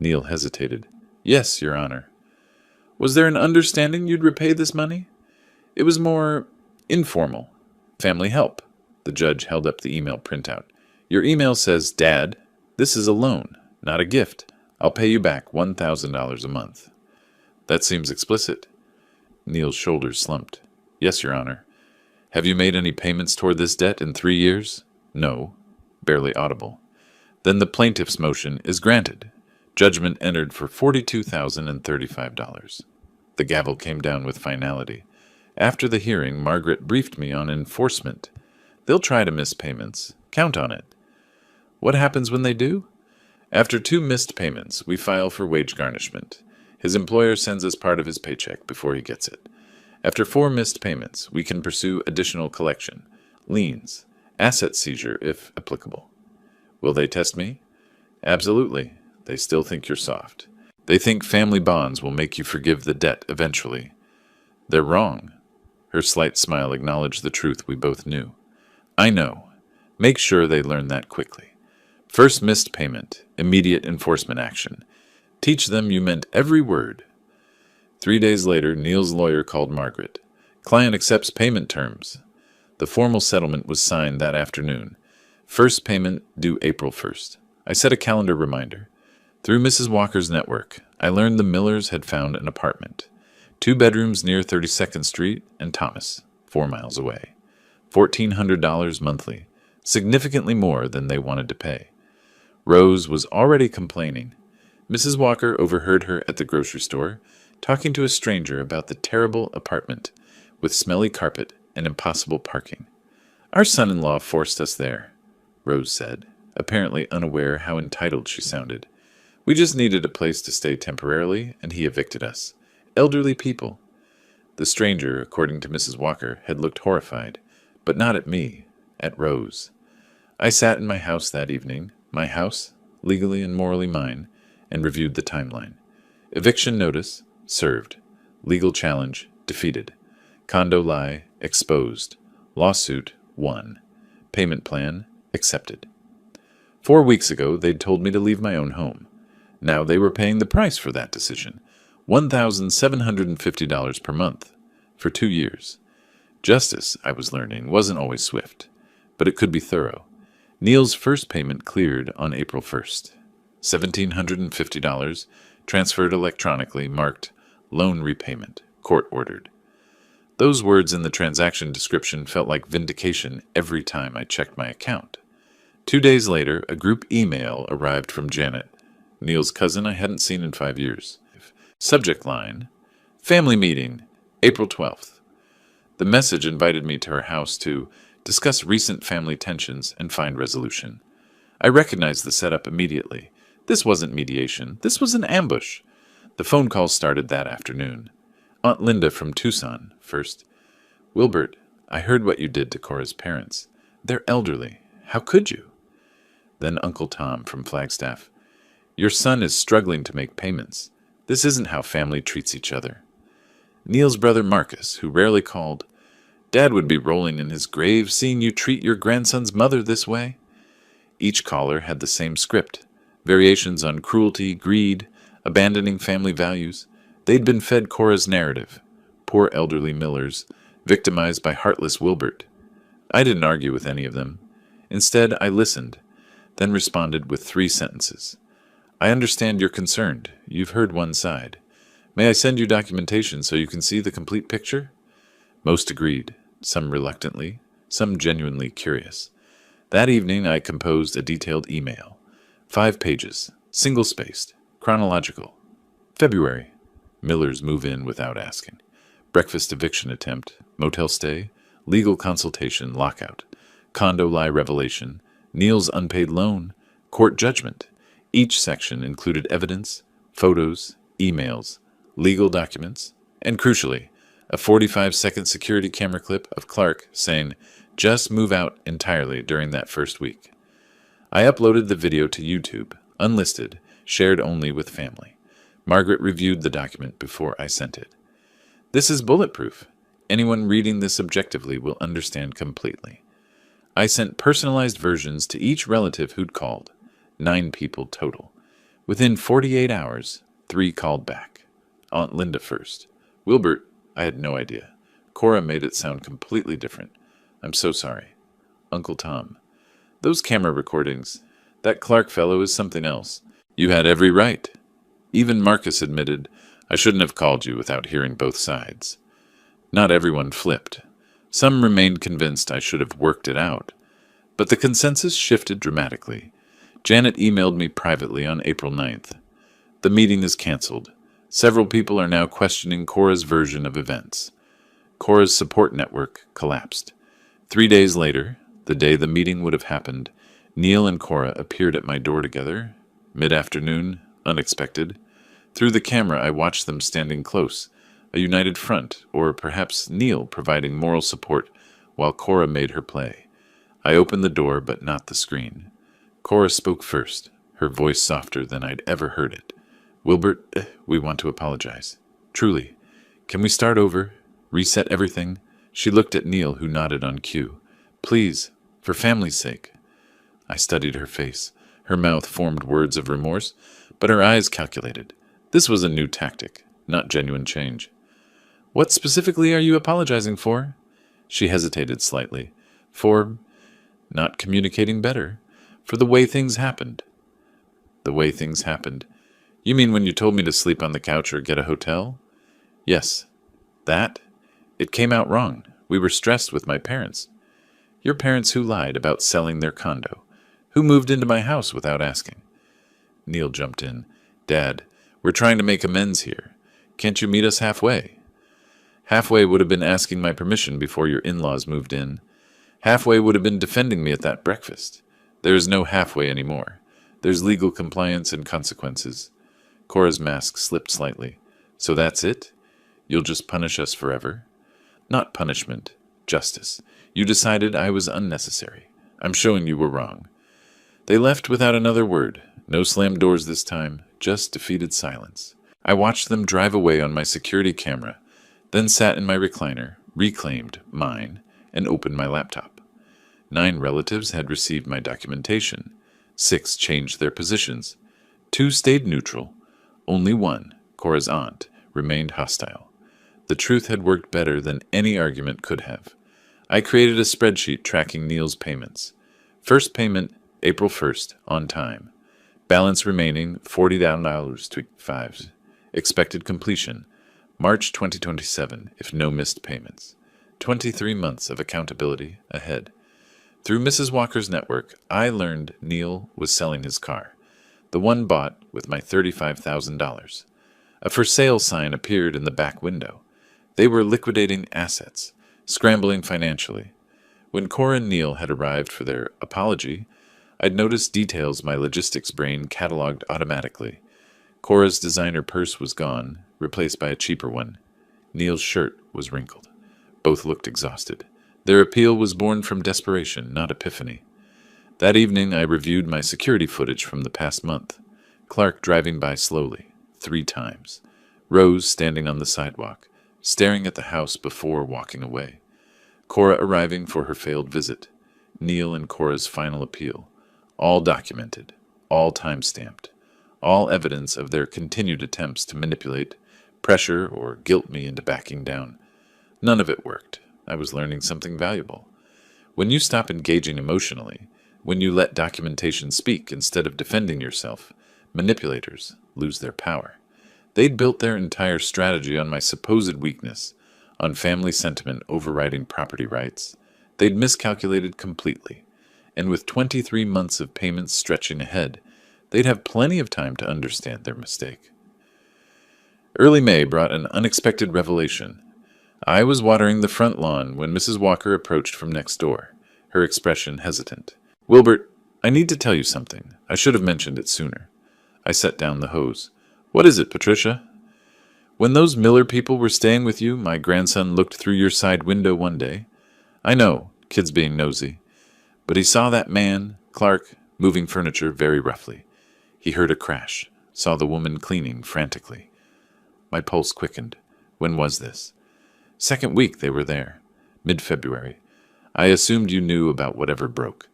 Neil hesitated. Yes, Your Honor. Was there an understanding you'd repay this money? It was more informal. Family help. The judge held up the email printout. Your email says, Dad, this is a loan, not a gift. I'll pay you back $1,000 a month. That seems explicit. Neil's shoulders slumped. Yes, Your Honor. Have you made any payments toward this debt in 3 years? No. Barely audible. Then the plaintiff's motion is granted. Judgment entered for $42,035. The gavel came down with finality. After the hearing, Margaret briefed me on enforcement. They'll try to miss payments. Count on it. What happens when they do? After 2 missed payments, we file for wage garnishment. His employer sends us part of his paycheck before he gets it. After 4 missed payments, we can pursue additional collection, liens, asset seizure if applicable. Will they test me? Absolutely. They still think you're soft. They think family bonds will make you forgive the debt eventually. They're wrong. Her slight smile acknowledged the truth we both knew. I know. Make sure they learn that quickly. First missed payment, immediate enforcement action. Teach them you meant every word. 3 days later, Neil's lawyer called Margaret. Client accepts payment terms. The formal settlement was signed that afternoon. First payment due April 1st. I set a calendar reminder. Through Mrs. Walker's network, I learned the Millers had found an apartment. 2 bedrooms near 32nd Street and Thomas, 4 miles away. $1,400 monthly, significantly more than they wanted to pay. Rose was already complaining. Mrs. Walker overheard her at the grocery store, talking to a stranger about the terrible apartment, with smelly carpet and impossible parking. Our son-in-law forced us there, Rose said, apparently unaware how entitled she sounded. We just needed a place to stay temporarily, and he evicted us. Elderly people. The stranger, according to Mrs. Walker, had looked horrified, but not at me, at Rose. I sat in my house that evening, my house, legally and morally mine, and reviewed the timeline. Eviction notice, served. Legal challenge, defeated. Condo lie, exposed. Lawsuit, won. Payment plan, accepted. 4 weeks ago, they'd told me to leave my own home. Now they were paying the price for that decision, $1,750 per month, for 2 years. Justice, I was learning, wasn't always swift, but it could be thorough. Neil's first payment cleared on April 1st. $1,750, transferred electronically, marked loan repayment, court ordered. Those words in the transaction description felt like vindication every time I checked my account. 2 days later, a group email arrived from Janet. Neil's cousin I hadn't seen in 5 years. Subject line, family meeting, April 12th. The message invited me to her house to discuss recent family tensions and find resolution. I recognized the setup immediately. This wasn't mediation. This was an ambush. The phone call started that afternoon. Aunt Linda from Tucson, first. Wilbert, I heard what you did to Cora's parents. They're elderly. How could you? Then Uncle Tom from Flagstaff. Your son is struggling to make payments. This isn't how family treats each other. Neil's brother Marcus, who rarely called. Dad would be rolling in his grave seeing you treat your grandson's mother this way. Each caller had the same script. Variations on cruelty, greed, abandoning family values. They'd been fed Cora's narrative. Poor elderly Millers, victimized by heartless Wilbert. I didn't argue with any of them. Instead, I listened, then responded with 3 sentences. I understand you're concerned. You've heard one side. May I send you documentation so you can see the complete picture? Most agreed, some reluctantly, some genuinely curious. That evening I composed a detailed email. 5 pages, single-spaced, chronological. February. Millers move in without asking. Breakfast eviction attempt, motel stay, legal consultation, lockout, condo lie revelation, Neil's unpaid loan, court judgment. Each section included evidence, photos, emails, legal documents, and crucially, a 45-second security camera clip of Clark saying, just move out entirely during that first week. I uploaded the video to YouTube, unlisted, shared only with family. Margaret reviewed the document before I sent it. This is bulletproof. Anyone reading this objectively will understand completely. I sent personalized versions to each relative who'd called. 9 people total. Within 48 hours, 3 called back. Aunt Linda first. Wilbert, I had no idea. Cora made it sound completely different. I'm so sorry. Uncle Tom. Those camera recordings. That Clark fellow is something else. You had every right. Even Marcus admitted, I shouldn't have called you without hearing both sides. Not everyone flipped. Some remained convinced I should have worked it out. But the consensus shifted dramatically. Janet emailed me privately on April 9th. The meeting is canceled. Several people are now questioning Cora's version of events. Cora's support network collapsed. 3 days later, the day the meeting would have happened, Neil and Cora appeared at my door together. Mid-afternoon, unexpected. Through the camera I watched them standing close, a united front, or perhaps Neil providing moral support while Cora made her play. I opened the door, but not the screen. Cora spoke first, her voice softer than I'd ever heard it. Wilbert, we want to apologize. Truly. Can we start over? Reset everything? She looked at Neil, who nodded on cue. Please, for family's sake. I studied her face. Her mouth formed words of remorse, but her eyes calculated. This was a new tactic, not genuine change. What specifically are you apologizing for? She hesitated slightly. For not communicating better. For the way things happened. The way things happened. You mean when you told me to sleep on the couch or get a hotel? Yes. That? It came out wrong. We were stressed with my parents. Your parents who lied about selling their condo. Who moved into my house without asking? Neil jumped in. Dad, we're trying to make amends here. Can't you meet us halfway? Halfway would have been asking my permission before your in-laws moved in. Halfway would have been defending me at that breakfast. There is no halfway anymore. There's legal compliance and consequences. Cora's mask slipped slightly. So that's it? You'll just punish us forever? Not punishment, justice. You decided I was unnecessary. I'm showing you were wrong. They left without another word. No slammed doors this time, just defeated silence. I watched them drive away on my security camera, then sat in my recliner, reclaimed mine, and opened my laptop. 9 relatives had received my documentation. 6 changed their positions. 2 stayed neutral. Only 1, Cora's aunt, remained hostile. The truth had worked better than any argument could have. I created a spreadsheet tracking Neil's payments. First payment, April 1st, on time. Balance remaining, $40.25. Expected completion, March 2027, if no missed payments. 23 months of accountability ahead. Through Mrs. Walker's network, I learned Neil was selling his car. the one bought with my $35,000. A for sale sign appeared in the back window. They were liquidating assets, scrambling financially. When Cora and Neil had arrived for their apology, I'd noticed details my logistics brain cataloged automatically. Cora's designer purse was gone, replaced by a cheaper one. Neil's shirt was wrinkled. Both looked exhausted. Their appeal was born from desperation, not epiphany. That evening, I reviewed my security footage from the past month. Clark driving by slowly, 3 times. Rose standing on the sidewalk, staring at the house before walking away. Cora arriving for her failed visit. Neil and Cora's final appeal. All documented, all time-stamped, all evidence of their continued attempts to manipulate, pressure, or guilt me into backing down. None of it worked. I was learning something valuable. When you stop engaging emotionally, when you let documentation speak instead of defending yourself, manipulators lose their power. They'd built their entire strategy on my supposed weakness, on family sentiment overriding property rights. They'd miscalculated completely, and with 23 months of payments stretching ahead, they'd have plenty of time to understand their mistake. Early May brought an unexpected revelation. I was watering the front lawn when Mrs. Walker approached from next door, her expression hesitant. "Wilbert, I need to tell you something. I should have mentioned it sooner." I set down the hose. "What is it, Patricia?" "When those Miller people were staying with you, my grandson looked through your side window one day. I know, kids being nosy. But he saw that man, Clark, moving furniture very roughly. He heard a crash, saw the woman cleaning frantically." My pulse quickened. When was this? Second week they were there, mid-February. I assumed you knew about whatever broke.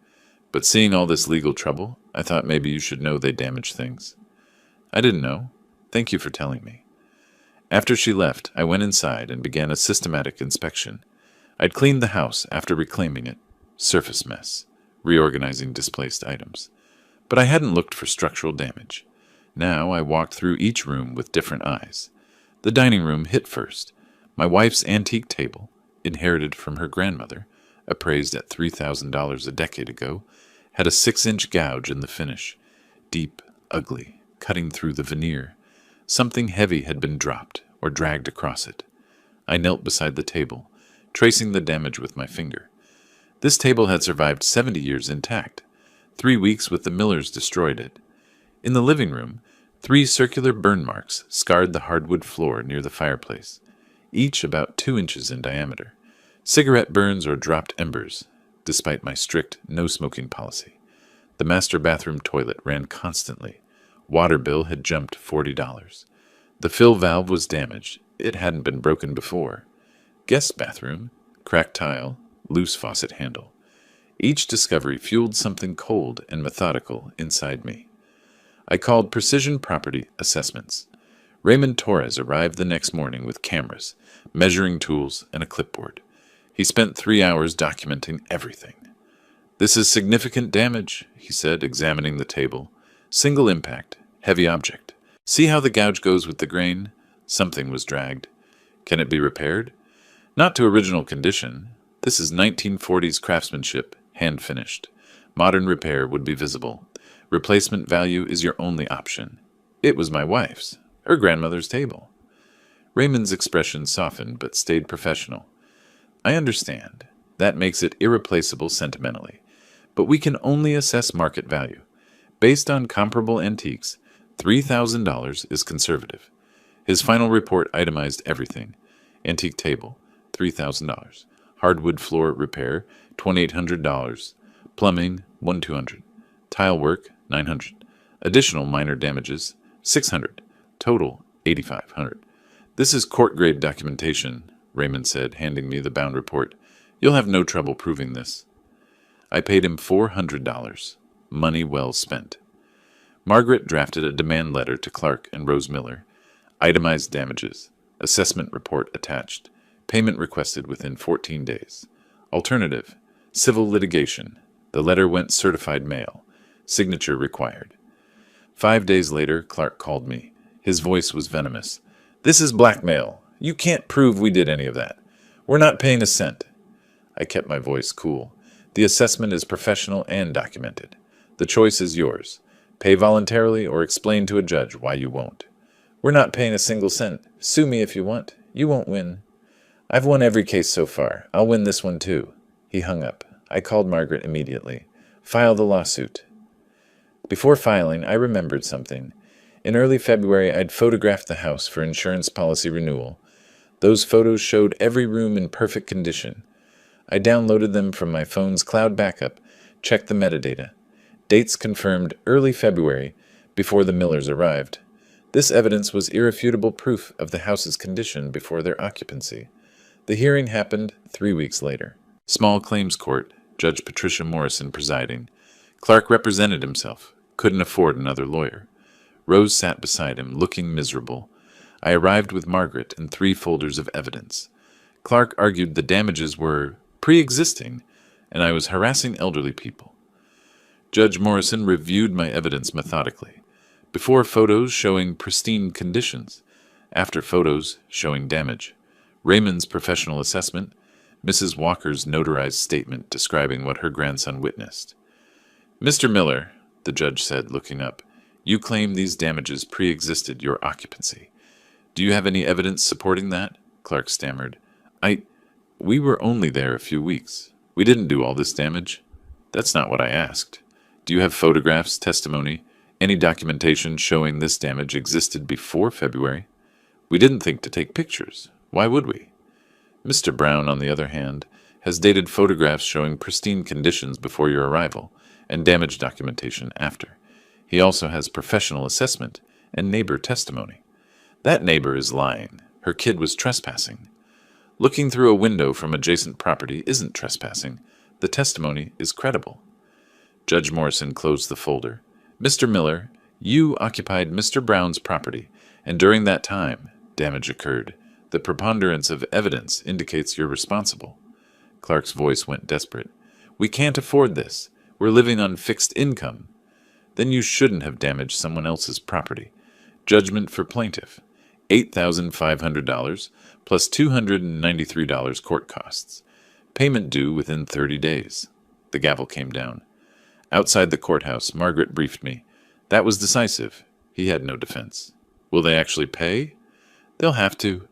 But seeing all this legal trouble, I thought maybe you should know they damaged things. I didn't know. Thank you for telling me. After she left, I went inside and began a systematic inspection. I'd cleaned the house after reclaiming it. Surface mess. Reorganizing displaced items. But I hadn't looked for structural damage. Now I walked through each room with different eyes. The dining room hit first. My wife's antique table, inherited from her grandmother, appraised at $3,000 a decade ago, had a 6-inch gouge in the finish. Deep, ugly, cutting through the veneer. Something heavy had been dropped or dragged across it. I knelt beside the table, tracing the damage with my finger. This table had survived 70 years intact. 3 weeks with the Millers destroyed it. In the living room, 3 circular burn marks scarred the hardwood floor near the fireplace, each about 2 inches in diameter. Cigarette burns or dropped embers, despite my strict no-smoking policy. The master bathroom toilet ran constantly. Water bill had jumped $40. The fill valve was damaged. It hadn't been broken before. Guest bathroom, cracked tile, loose faucet handle. Each discovery fueled something cold and methodical inside me. I called Precision Property Assessments. Raymond Torres arrived the next morning with cameras, measuring tools, and a clipboard. He spent 3 hours documenting everything. "This is significant damage," he said, examining the table. "Single impact, heavy object. See how the gouge goes with the grain? Something was dragged. Can it be repaired? Not to original condition. This is 1940s craftsmanship, hand-finished. Modern repair would be visible. Replacement value is your only option." It was my wife's, her grandmother's table. Raymond's expression softened but stayed professional. "I understand. That makes it irreplaceable sentimentally. But we can only assess market value. Based on comparable antiques, $3,000 is conservative." His final report itemized everything. Antique table, $3,000. Hardwood floor repair, $2,800. Plumbing, $1,200. Tile work, $900. Additional minor damages, $600. Total, $8,500. "This is court-grade documentation," Raymond said, handing me the bound report. "You'll have no trouble proving this." I paid him $400. Money well spent. Margaret drafted a demand letter to Clark and Rose Miller. Itemized damages. Assessment report attached. Payment requested within 14 days. Alternative. Civil litigation. The letter went certified mail. Signature required. 5 days later, Clark called me. His voice was venomous. "This is blackmail. You can't prove we did any of that. We're not paying a cent." I kept my voice cool. "The assessment is professional and documented. The choice is yours. Pay voluntarily or explain to a judge why you won't. We're not paying a single cent. Sue me if you want. You won't win. I've won every case so far. I'll win this one too. He hung up. I called Margaret immediately. File the lawsuit. Before filing, I remembered something. In early February, I'd photographed the house for insurance policy renewal. Those photos showed every room in perfect condition. I downloaded them from my phone's cloud backup, checked the metadata. Dates confirmed early February, before the Millers arrived. This evidence was irrefutable proof of the house's condition before their occupancy. The hearing happened 3 weeks later. Small Claims Court, Judge Patricia Morrison presiding. Clark represented himself, couldn't afford another lawyer. Rose sat beside him, looking miserable. I arrived with Margaret and 3 folders of evidence. Clark argued the damages were pre-existing, and I was harassing elderly people. Judge Morrison reviewed my evidence methodically. Before photos showing pristine conditions, after photos showing damage. Raymond's professional assessment, Mrs. Walker's notarized statement describing what her grandson witnessed. Mr. Miller, the judge said, looking up, you claim these damages pre-existed your occupancy. Do you have any evidence supporting that? Clark stammered. We were only there a few weeks. We didn't do all this damage. That's not what I asked. Do you have photographs, testimony, any documentation showing this damage existed before February? We didn't think to take pictures. Why would we? Mr. Brown, on the other hand, has dated photographs showing pristine conditions before your arrival and damage documentation after. He also has professional assessment and neighbor testimony. That neighbor is lying. Her kid was trespassing. Looking through a window from adjacent property isn't trespassing. The testimony is credible. Judge Morrison closed the folder. Mr. Miller, you occupied Mr. Brown's property, and during that time, damage occurred. The preponderance of evidence indicates you're responsible. Clark's voice went desperate. We can't afford this. We're living on fixed income. Then you shouldn't have damaged someone else's property. Judgment for plaintiff. $8,500 plus $293 court costs. Payment due within 30 days. The gavel came down. Outside the courthouse, Margaret briefed me. That was decisive. He had no defense. Will they actually pay? They'll have to.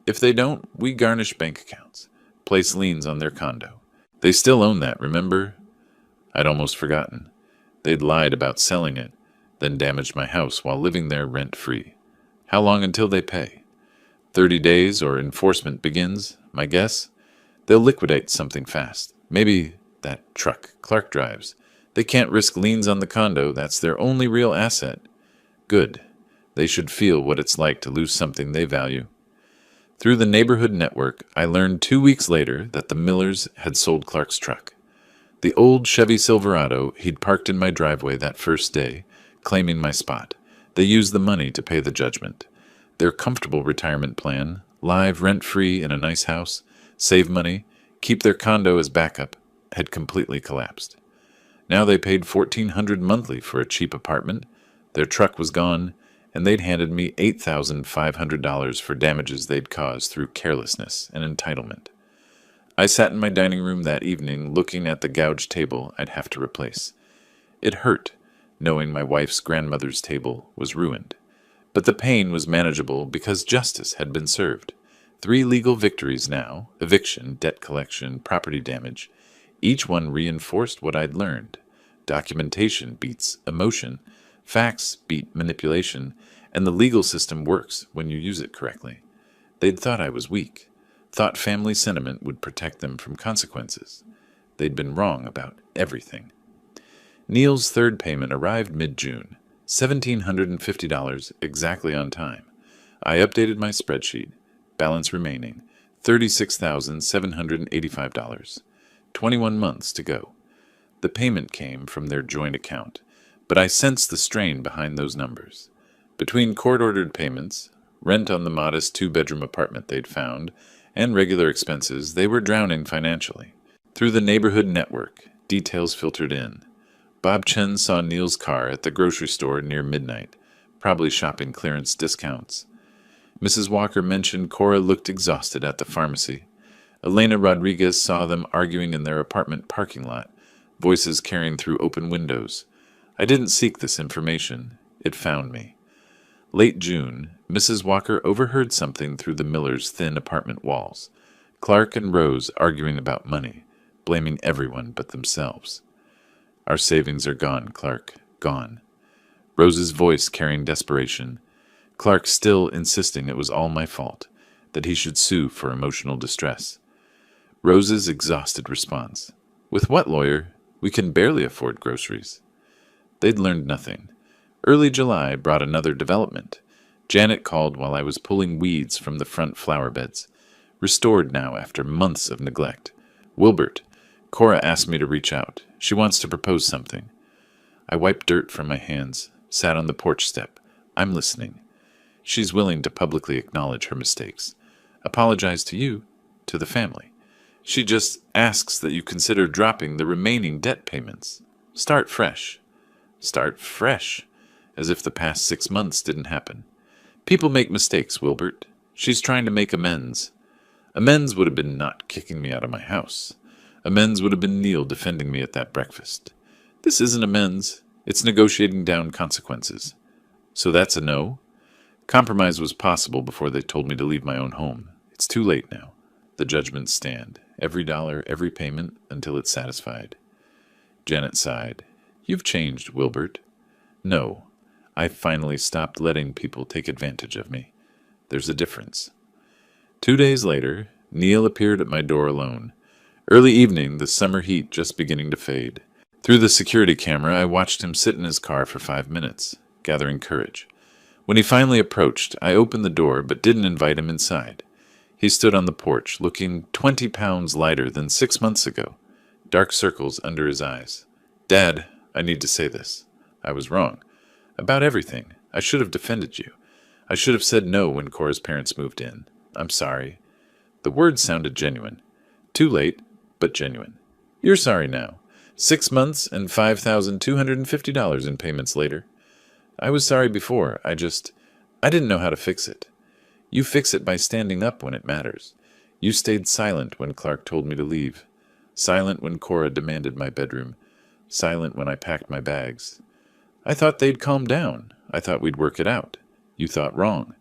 If they don't, we garnish bank accounts, place liens on their condo. They still own that, remember? I'd almost forgotten. They'd lied about selling it, then damaged my house while living there rent-free. How long until they pay? 30 days or enforcement begins, my guess? They'll liquidate something fast. Maybe that truck Clark drives. They can't risk liens on the condo. That's their only real asset. Good. They should feel what it's like to lose something they value. Through the neighborhood network, I learned 2 weeks later that the Millers had sold Clark's truck. The old Chevy Silverado he'd parked in my driveway that first day, claiming my spot. They used the money to pay the judgment. Their comfortable retirement plan, live rent-free in a nice house, save money, keep their condo as backup, had completely collapsed. Now they paid $1,400 monthly for a cheap apartment, their truck was gone, and they'd handed me $8,500 for damages they'd caused through carelessness and entitlement. I sat in my dining room that evening looking at the gouged table I'd have to replace. It hurt, knowing my wife's grandmother's table was ruined. But the pain was manageable because justice had been served. 3 legal victories now, eviction, debt collection, property damage. Each one reinforced what I'd learned. Documentation beats emotion, facts beat manipulation, and the legal system works when you use it correctly. They'd thought I was weak, thought family sentiment would protect them from consequences. They'd been wrong about everything. Neil's third payment arrived mid-June, $1,750 exactly on time. I updated my spreadsheet. Balance remaining, $36,785. 21 months to go. The payment came from their joint account, but I sensed the strain behind those numbers. Between court-ordered payments, rent on the modest 2-bedroom apartment they'd found, and regular expenses, they were drowning financially. Through the neighborhood network, details filtered in. Bob Chen saw Neil's car at the grocery store near midnight, probably shopping clearance discounts. Mrs. Walker mentioned Cora looked exhausted at the pharmacy. Elena Rodriguez saw them arguing in their apartment parking lot, voices carrying through open windows. I didn't seek this information. It found me. Late June, Mrs. Walker overheard something through the Millers' thin apartment walls. Clark and Rose arguing about money, blaming everyone but themselves. Our savings are gone, Clark, gone. Rose's voice carrying desperation. Clark still insisting it was all my fault, that he should sue for emotional distress. Rose's exhausted response. With what lawyer? We can barely afford groceries. They'd learned nothing. Early July brought another development. Janet called while I was pulling weeds from the front flower beds. Restored now after months of neglect. Wilbert, Cora asked me to reach out. She wants to propose something. I wiped dirt from my hands, sat on the porch step. I'm listening. She's willing to publicly acknowledge her mistakes. Apologize to you, to the family. She just asks that you consider dropping the remaining debt payments. Start fresh. Start fresh, as if the past 6 months didn't happen. People make mistakes, Wilbert. She's trying to make amends. Amends would have been not kicking me out of my house. Amends would have been Neil defending me at that breakfast. This isn't amends. It's negotiating down consequences. So that's a no? Compromise was possible before they told me to leave my own home. It's too late now. The judgments stand. Every dollar, every payment, until it's satisfied. Janet sighed. You've changed, Wilbert. No, I've finally stopped letting people take advantage of me. There's a difference. 2 days later, Neil appeared at my door alone. Early evening, the summer heat just beginning to fade. Through the security camera, I watched him sit in his car for 5 minutes, gathering courage. When he finally approached, I opened the door but didn't invite him inside. He stood on the porch, looking 20 pounds lighter than 6 months ago, dark circles under his eyes. Dad, I need to say this. I was wrong. About everything. I should have defended you. I should have said no when Cora's parents moved in. I'm sorry. The words sounded genuine. Too late, but genuine. You're sorry now. 6 months and $5,250 in payments later. I was sorry before. I didn't know how to fix it. You fix it by standing up when it matters. You stayed silent when Clark told me to leave. Silent when Cora demanded my bedroom. Silent when I packed my bags. I thought they'd calm down. I thought we'd work it out. You thought wrong.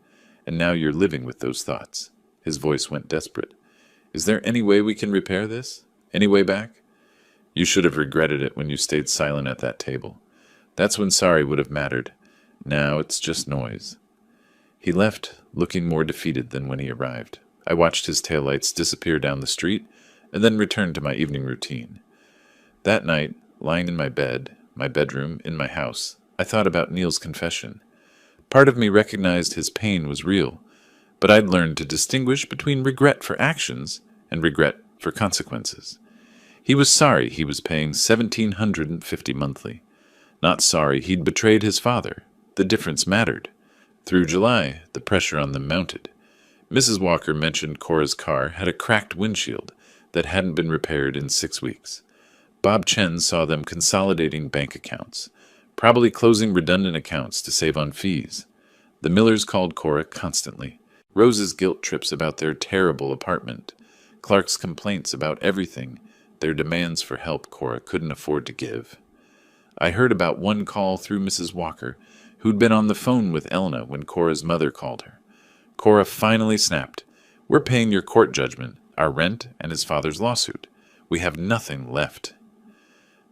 And now you're living with those thoughts. His voice went desperate. Is there any way we can repair this? Any way back? You should have regretted it when you stayed silent at that table. That's when sorry would have mattered. Now it's just noise. He left, looking more defeated than when he arrived. I watched his taillights disappear down the street, and then returned to my evening routine. That night, lying in my bed, my bedroom, in my house, I thought about Neil's confession. Part of me recognized his pain was real, but I'd learned to distinguish between regret for actions and regret for consequences. He was sorry he was paying $1,750 monthly. Not sorry he'd betrayed his father. The difference mattered. Through July, the pressure on them mounted. Mrs. Walker mentioned Cora's car had a cracked windshield that hadn't been repaired in 6 weeks. Bob Chen saw them consolidating bank accounts, probably closing redundant accounts to save on fees. The Millers called Cora constantly. Rose's guilt trips about their terrible apartment. Clark's complaints about everything. Their demands for help Cora couldn't afford to give. I heard about one call through Mrs. Walker, who'd been on the phone with Elna when Cora's mother called her. Cora finally snapped. We're paying your court judgment, our rent, and his father's lawsuit. We have nothing left.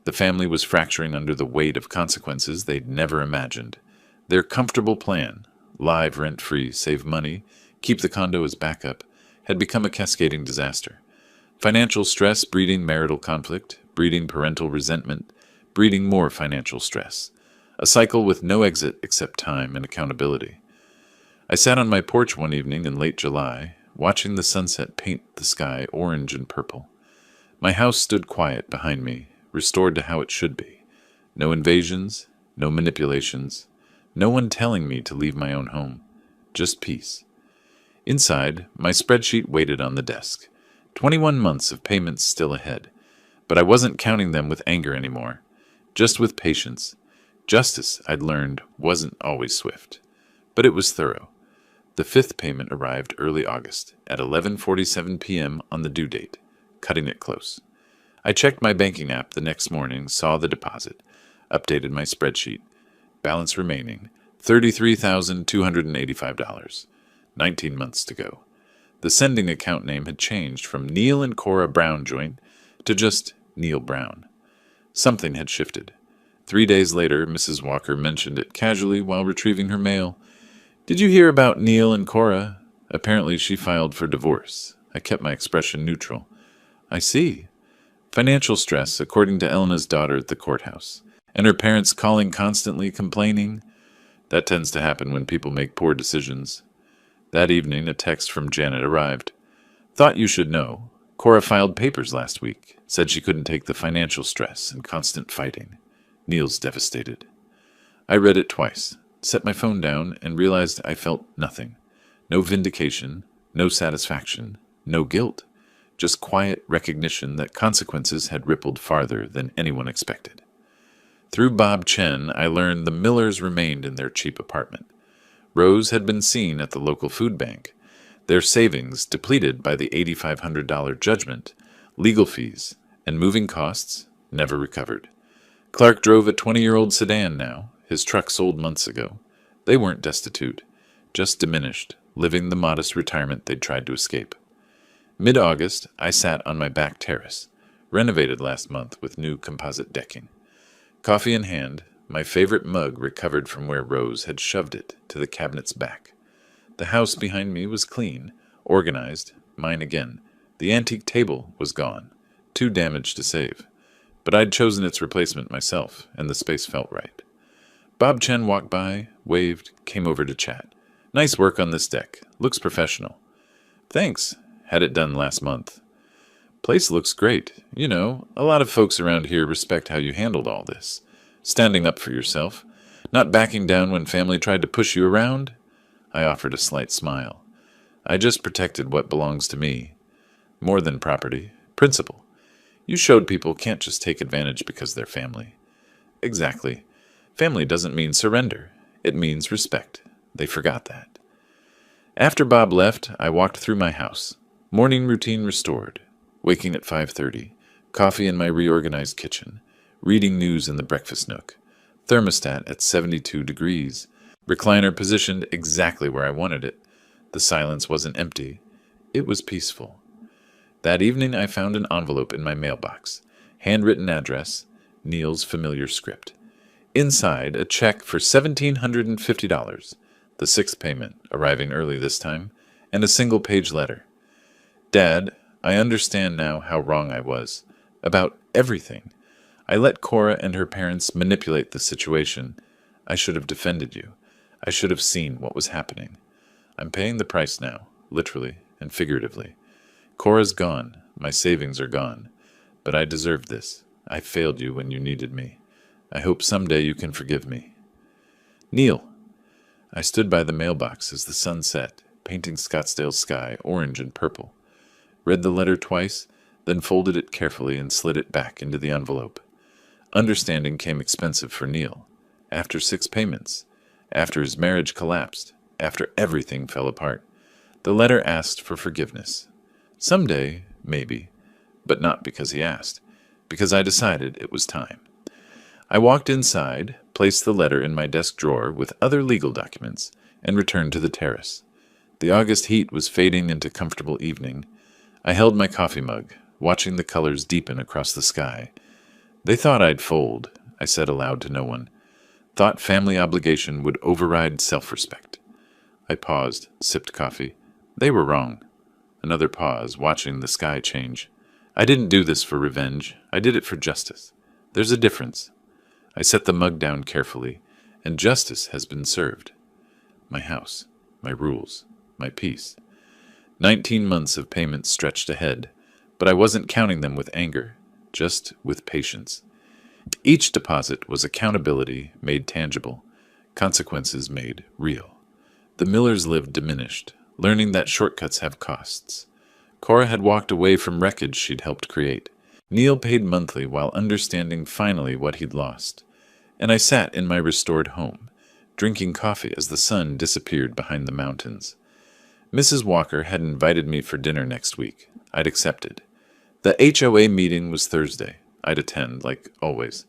The family was fracturing under the weight of consequences they'd never imagined. Their comfortable plan, live rent-free, save money, keep the condo as backup, had become a cascading disaster. Financial stress breeding marital conflict, breeding parental resentment, breeding more financial stress. A cycle with no exit except time and accountability. I sat on my porch one evening in late July, watching the sunset paint the sky orange and purple. My house stood quiet behind me, restored to how it should be. No invasions, no manipulations, no one telling me to leave my own home. Just peace. Inside, my spreadsheet waited on the desk. 21 months of payments still ahead. But I wasn't counting them with anger anymore, just with patience. Justice, I'd learned, wasn't always swift, but it was thorough. The 5th payment arrived early August, at 11:47 p.m. on the due date, cutting it close. I checked my banking app the next morning, saw the deposit. Updated my spreadsheet. Balance remaining $33,285. 19 months to go. The sending account name had changed from Neil and Cora Brown Joint to just Neil Brown. Something had shifted. 3 days later, Mrs. Walker mentioned it casually while retrieving her mail. "Did you hear about Neil and Cora? Apparently she filed for divorce." I kept my expression neutral. "I see. Financial stress, according to Elena's daughter at the courthouse. And her parents calling constantly, complaining. That tends to happen when people make poor decisions." That evening, a text from Janet arrived. "Thought you should know. Cora filed papers last week. Said she couldn't take the financial stress and constant fighting. Neil's devastated." I read it twice, set my phone down, and realized I felt nothing. No vindication, no satisfaction, no guilt. Just quiet recognition that consequences had rippled farther than anyone expected. Through Bob Chen, I learned the Millers remained in their cheap apartment. Rose had been seen at the local food bank. Their savings depleted by the $8,500 judgment, legal fees, and moving costs never recovered. Clark drove a 20-year-old sedan now, his truck sold months ago. They weren't destitute, just diminished, living the modest retirement they'd tried to escape. Mid-August, I sat on my back terrace, renovated last month with new composite decking. Coffee in hand, my favorite mug recovered from where Rose had shoved it to the cabinet's back. The house behind me was clean, organized, mine again. The antique table was gone, too damaged to save. But I'd chosen its replacement myself, and the space felt right. Bob Chen walked by, waved, came over to chat. "Nice work on this deck. Looks professional." "Thanks. Had it done last month." "Place looks great. You know, a lot of folks around here respect how you handled all this. Standing up for yourself. Not backing down when family tried to push you around." I offered a slight smile. "I just protected what belongs to me. More than property. Principle. You showed people can't just take advantage because they're family." "Exactly. Family doesn't mean surrender. It means respect. They forgot that." After Bob left, I walked through my house. Morning routine restored. Waking at 5:30. Coffee in my reorganized kitchen. Reading news in the breakfast nook. Thermostat at 72 degrees. Recliner positioned exactly where I wanted it. The silence wasn't empty. It was peaceful. That evening I found an envelope in my mailbox. Handwritten address, Neil's familiar script. Inside, a check for $1,750, the sixth payment, arriving early this time, and a single-page letter. "Dad, I understand now how wrong I was. About everything. I let Cora and her parents manipulate the situation. I should have defended you. I should have seen what was happening. I'm paying the price now, literally and figuratively. Cora's gone. My savings are gone. But I deserved this. I failed you when you needed me. I hope someday you can forgive me. Neil." I stood by the mailbox as the sun set, painting Scottsdale's sky orange and purple. Read the letter twice, then folded it carefully and slid it back into the envelope. Understanding came expensive for Neil. After 6 payments. After his marriage collapsed. After everything fell apart. The letter asked for forgiveness. Someday, maybe. But not because he asked. Because I decided it was time. I walked inside, placed the letter in my desk drawer with other legal documents, and returned to the terrace. The August heat was fading into comfortable evening. I held my coffee mug, watching the colors deepen across the sky. "They thought I'd fold," I said aloud to no one. "Thought family obligation would override self-respect." I paused, sipped coffee. They were wrong. Another pause, watching the sky change. "I didn't do this for revenge. I did it for justice. There's a difference." I set the mug down carefully, and justice has been served. My house, my rules, my peace. 19 months of payments stretched ahead, but I wasn't counting them with anger, just with patience. Each deposit was accountability made tangible, consequences made real. The Millers lived diminished, learning that shortcuts have costs. Cora had walked away from wreckage she'd helped create. Neil paid monthly while understanding finally what he'd lost. And I sat in my restored home, drinking coffee as the sun disappeared behind the mountains. Mrs. Walker had invited me for dinner next week. I'd accepted. The HOA meeting was Thursday. I'd attend, like always.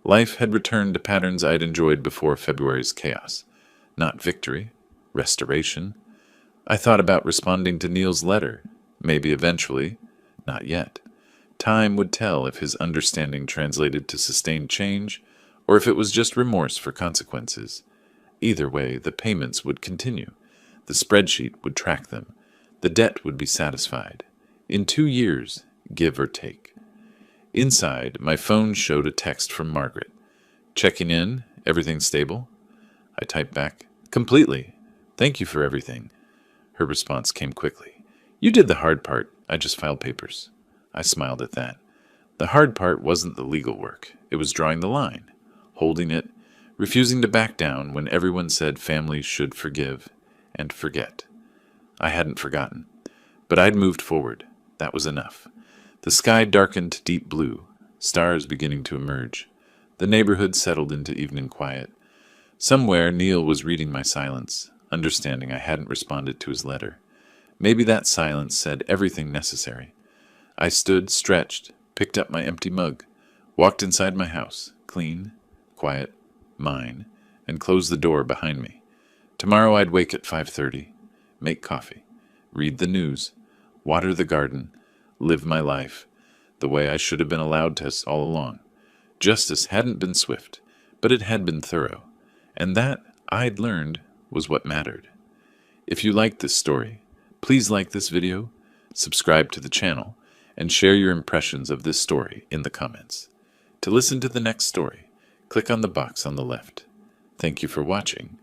Life had returned to patterns I'd enjoyed before February's chaos. Not victory, restoration. I thought about responding to Neil's letter. Maybe eventually. Not yet. Time would tell if his understanding translated to sustained change, or if it was just remorse for consequences. Either way, the payments would continue. The spreadsheet would track them. The debt would be satisfied. In 2 years, give or take. Inside, my phone showed a text from Margaret. Checking in, everything stable? I typed back, completely. Thank you for everything. Her response came quickly. You did the hard part. I just filed papers. I smiled at that. The hard part wasn't the legal work. It was drawing the line, holding it, refusing to back down when everyone said families should forgive and forget. I hadn't forgotten, but I'd moved forward. That was enough. The sky darkened to deep blue, stars beginning to emerge. The neighborhood settled into evening quiet. Somewhere Neil was reading my silence, understanding I hadn't responded to his letter. Maybe that silence said everything necessary. I stood, stretched, picked up my empty mug, walked inside my house, clean, quiet, mine, and closed the door behind me. Tomorrow I'd wake at 5:30, make coffee, read the news, water the garden, live my life, the way I should have been allowed to all along. Justice hadn't been swift, but it had been thorough, and that, I'd learned, was what mattered. If you liked this story, please like this video, subscribe to the channel, and share your impressions of this story in the comments. To listen to the next story, click on the box on the left. Thank you for watching.